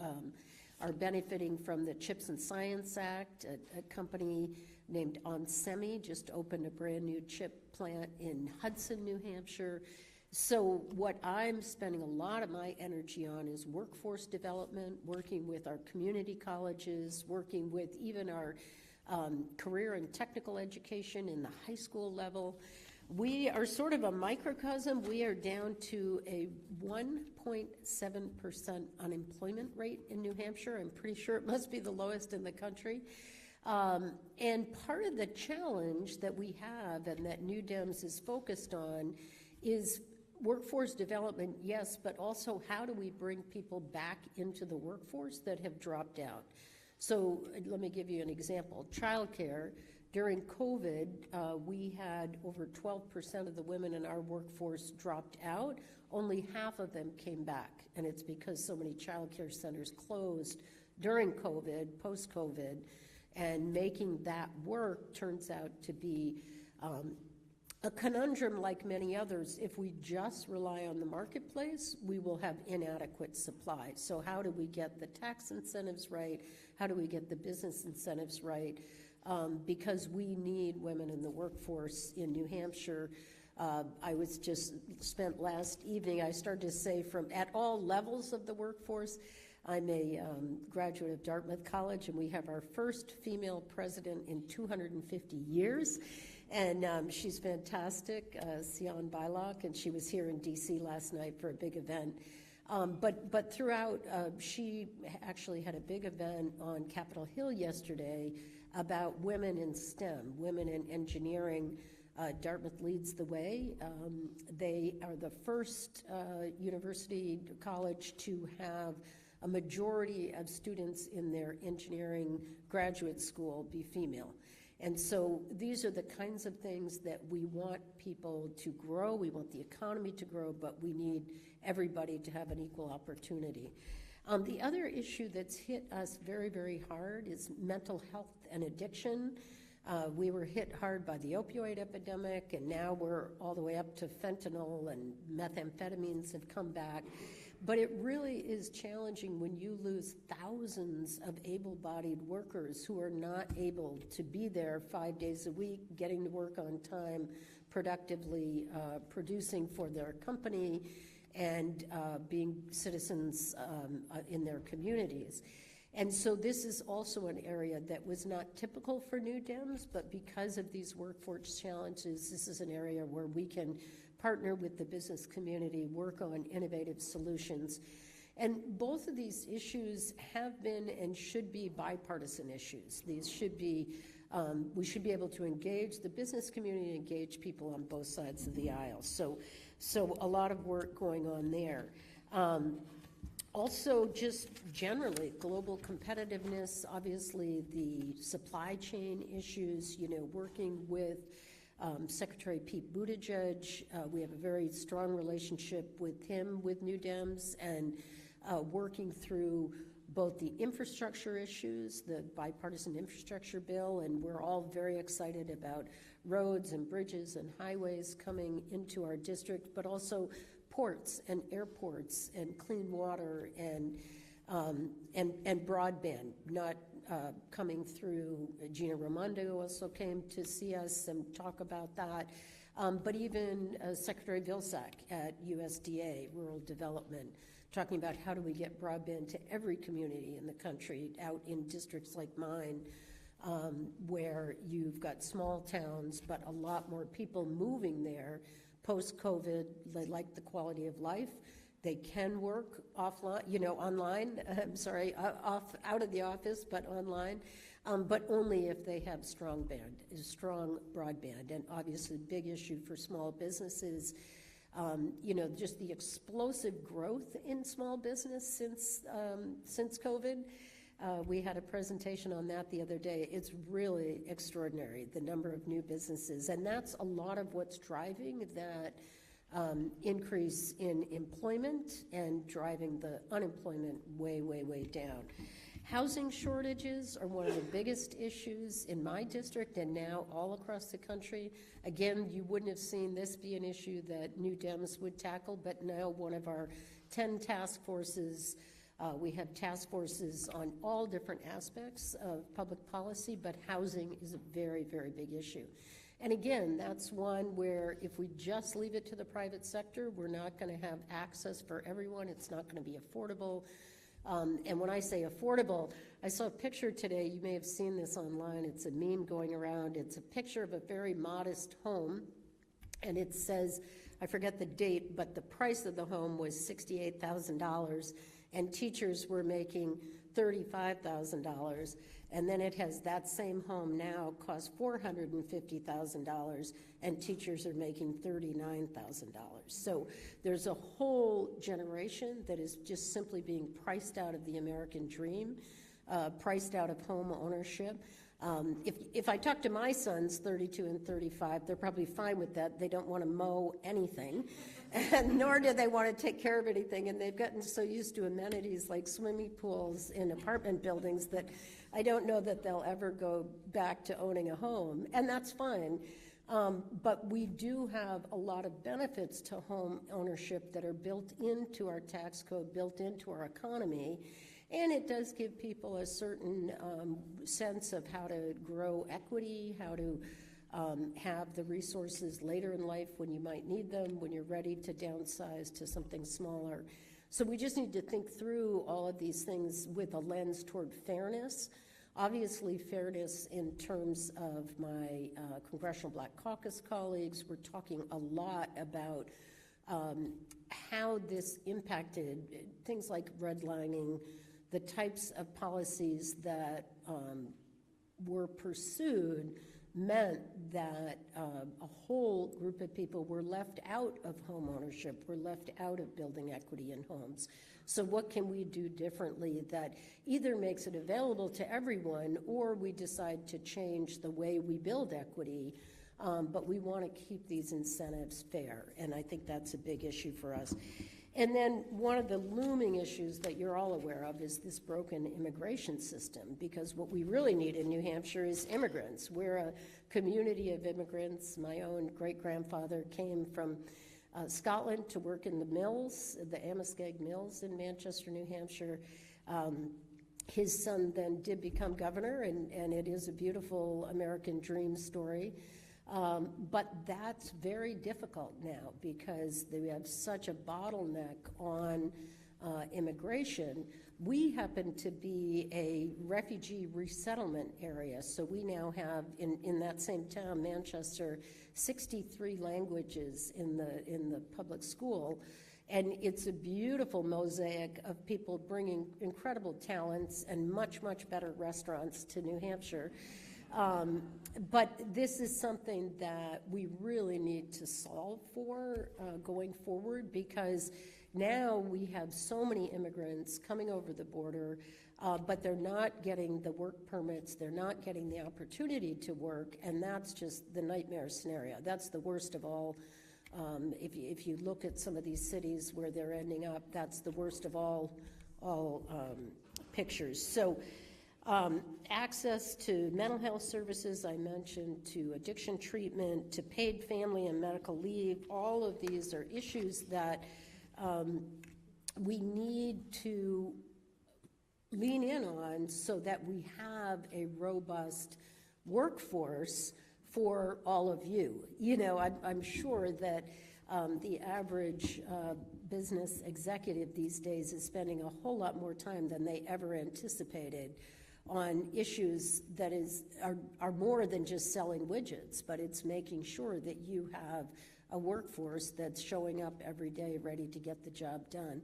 are benefiting from the Chips and Science Act. A company named onsemi just opened a brand new chip plant in Hudson, New Hampshire. So what I'm spending a lot of my energy on is workforce development, working with our community colleges, working with even our career and technical education in the high school level. We are sort of a microcosm. We are down to a 1.7% unemployment rate in New Hampshire. I'm pretty sure it must be the lowest in the country. And part of the challenge that we have and that New Dems is focused on is workforce development, yes, but also how do we bring people back into the workforce that have dropped out? So let me give you an example. Childcare During COVID, we had over 12% of the women in our workforce dropped out. Only half of them came back, and it's because so many child care centers closed during COVID, post-COVID, and making that work turns out to be a conundrum like many others. If we just rely on the marketplace, we will have inadequate supply. So how do we get the tax incentives right? How do we get the business incentives right? Because we need women in the workforce in New Hampshire. I was just spent last evening, I started to say from at all levels of the workforce. I'm a graduate of Dartmouth College, and we have our first female president in 250 years. And she's fantastic, Sion Bylock, and she was here in D.C. last night for a big event. But throughout, she actually had a big event on Capitol Hill yesterday about women in STEM, women in engineering. Dartmouth leads the way. They are the first university college to have a majority of students in their engineering graduate school be female. And so these are the kinds of things that we want people to grow. We want the economy to grow, but we need everybody to have an equal opportunity. The other issue that's hit us very, very hard is mental health and addiction. We were hit hard by the opioid epidemic, and now we're all the way up to fentanyl, and methamphetamines have come back. But it really is challenging when you lose thousands of able-bodied workers who are not able to be there 5 days a week, getting to work on time, productively producing for their company, and being citizens in their communities. And so this is also an area that was not typical for New Dems, but because of these workforce challenges, this is an area where we can partner with the business community, work on innovative solutions. And both of these issues have been and should be bipartisan issues. These should be, we should be able to engage the business community, engage people on both sides of the aisle. So a lot of work going on there. Also, just generally, global competitiveness, obviously the supply chain issues, working with Secretary Pete Buttigieg. We have a very strong relationship with him, with New Dems, and working through both the infrastructure issues, the bipartisan infrastructure bill, and we're all very excited about roads and bridges and highways coming into our district, but also ports and airports and clean water and broadband, not coming through. Gina Raimondo also came to see us and talk about that. But even Secretary Vilsack at USDA, Rural Development, talking about how do we get broadband to every community in the country, out in districts like mine, where you've got small towns, but a lot more people moving there post-COVID. They like the quality of life. They can work offline, online, out of the office, but online, but only if they have strong broadband. And obviously, big issue for small businesses, just the explosive growth in small business since COVID. We had a presentation on that the other day. It's really extraordinary, the number of new businesses, and that's a lot of what's driving that increase in employment and driving the unemployment way, way, way down. Housing shortages are one of the biggest issues in my district and now all across the country. Again, you wouldn't have seen this be an issue that New Dems would tackle, but now one of our 10 task forces, we have task forces on all different aspects of public policy, but housing is a very, very big issue. And again, that's one where if we just leave it to the private sector, we're not going to have access for everyone. It's not going to be affordable. And when I say affordable, I saw a picture today. You may have seen this online. It's a meme going around. It's a picture of a very modest home, and it says, I forget the date, but the price of the home was $68,000, and teachers were making $35,000. And then it has that same home now costs $450,000, and teachers are making $39,000. So there's a whole generation that is just simply being priced out of the American dream, priced out of home ownership. If I talk to my sons, 32 and 35, they're probably fine with that. They don't want to mow anything, and nor do they want to take care of anything. And they've gotten so used to amenities like swimming pools in apartment buildings that I don't know that they'll ever go back to owning a home, and that's fine. But we do have a lot of benefits to home ownership that are built into our tax code, built into our economy. And it does give people a certain sense of how to grow equity, how to have the resources later in life when you might need them, when you're ready to downsize to something smaller. So we just need to think through all of these things with a lens toward fairness. Obviously, fairness in terms of my Congressional Black Caucus colleagues. We're talking a lot about how this impacted things like redlining, the types of policies that were pursued meant that a whole group of people were left out of home ownership, were left out of building equity in homes. So what can we do differently that either makes it available to everyone, or we decide to change the way we build equity, but we want to keep these incentives fair, and I think that's a big issue for us. And then one of the looming issues that you're all aware of is this broken immigration system, because what we really need in New Hampshire is immigrants. We're a community of immigrants. My own great-grandfather came from Scotland to work in the mills, the Amoskeag Mills in Manchester, New Hampshire. His son then did become governor, and it is a beautiful American dream story. But that's very difficult now because we have such a bottleneck on immigration. We happen to be a refugee resettlement area, so we now have, in that same town, Manchester, 63 languages in the public school, and it's a beautiful mosaic of people bringing incredible talents and much, much better restaurants to New Hampshire. But this is something that we really need to solve for going forward, because now we have so many immigrants coming over the border, but they're not getting the work permits, they're not getting the opportunity to work, and that's just the nightmare scenario. That's the worst of all. If you look at some of these cities where they're ending up, that's the worst of all pictures. So. Access to mental health services, I mentioned, to addiction treatment, to paid family and medical leave, all of these are issues that we need to lean in on so that we have a robust workforce for all of you. You know, I'm sure that the average business executive these days is spending a whole lot more time than they ever anticipated on issues that are more than just selling widgets, but it's making sure that you have a workforce that's showing up every day ready to get the job done.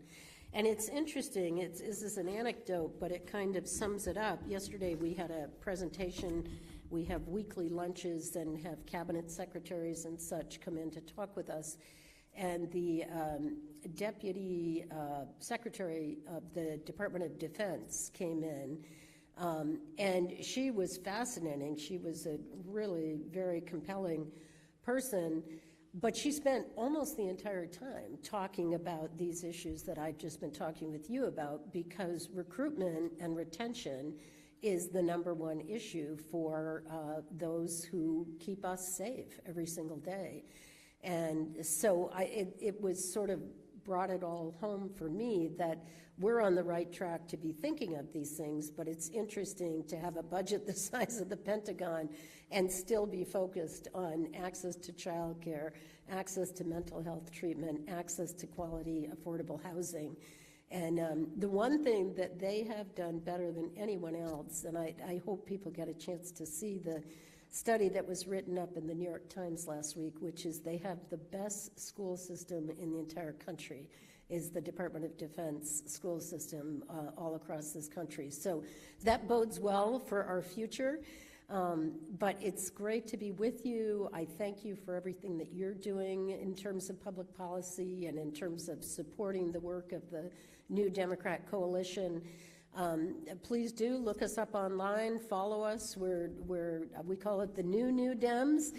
And it's interesting, this is an anecdote, but it kind of sums it up. Yesterday we had a presentation. We have weekly lunches and have cabinet secretaries and such come in to talk with us. And the deputy secretary of the Department of Defense came in. And she was fascinating. She was a really very compelling person, but she spent almost the entire time talking about these issues that I've just been talking with you about, because recruitment and retention is the #1 issue for those who keep us safe every single day. And so it was sort of brought it all home for me that we're on the right track to be thinking of these things, but it's interesting to have a budget the size of the Pentagon and still be focused on access to childcare, access to mental health treatment, access to quality, affordable housing. And the one thing that they have done better than anyone else, and I hope people get a chance to see the study that was written up in the New York Times last week, which is they have the best school system in the entire country, is the Department of Defense school system all across this country. So that bodes well for our future. But it's great to be with you. I thank you for everything that you're doing in terms of public policy and in terms of supporting the work of the New Democrat Coalition. Please do look us up online, follow us. We call it the new Dems.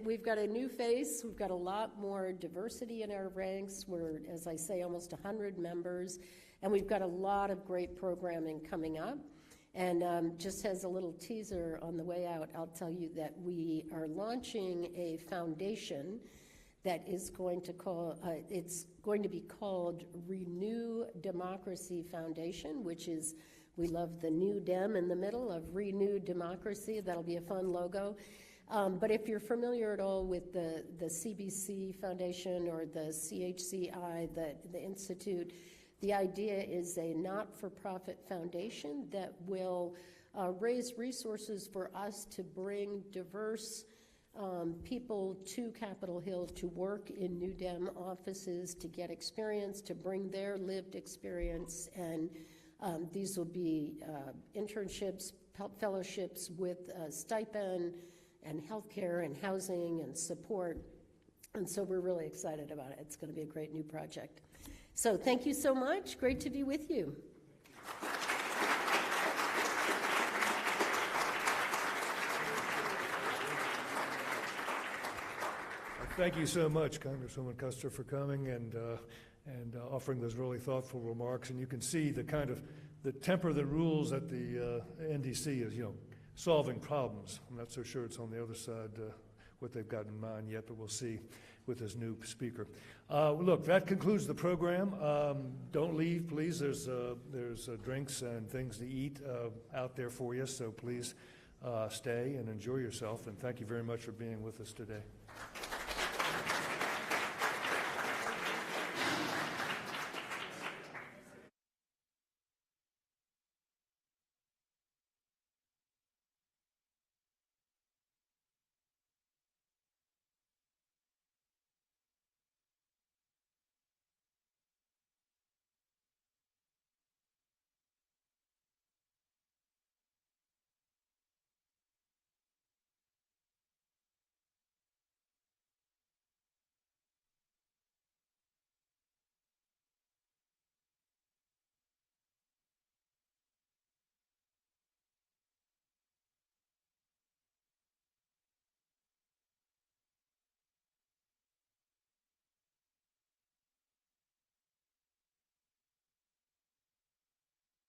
We've got a new face. We've got a lot more diversity in our ranks. We're, as I say, almost 100 members, and we've got a lot of great programming coming up. And just as a little teaser on the way out, I'll tell you that we are launching a foundation that is going to it's going to be called Renew Democracy Foundation, which is, we love the new Dem in the middle of Renew Democracy. That'll be a fun logo. But if you're familiar at all with the CBC Foundation or the CHCI, the Institute, the idea is a not-for-profit foundation that will raise resources for us to bring diverse people to Capitol Hill to work in New Dem offices, to get experience, to bring their lived experience, and these will be internships, fellowships with stipend and healthcare and housing and support, and so we're really excited about it. It's going to be a great new project. So thank you so much. Great to be with you. Thank you so much, Congresswoman Custer, for coming and offering those really thoughtful remarks. And you can see the kind of the temper that rules at the NDC is, solving problems. I'm not so sure it's on the other side what they've got in mind yet, but we'll see with this new speaker. Look, that concludes the program. Don't leave, please. There's drinks and things to eat out there for you, so please stay and enjoy yourself. And thank you very much for being with us today.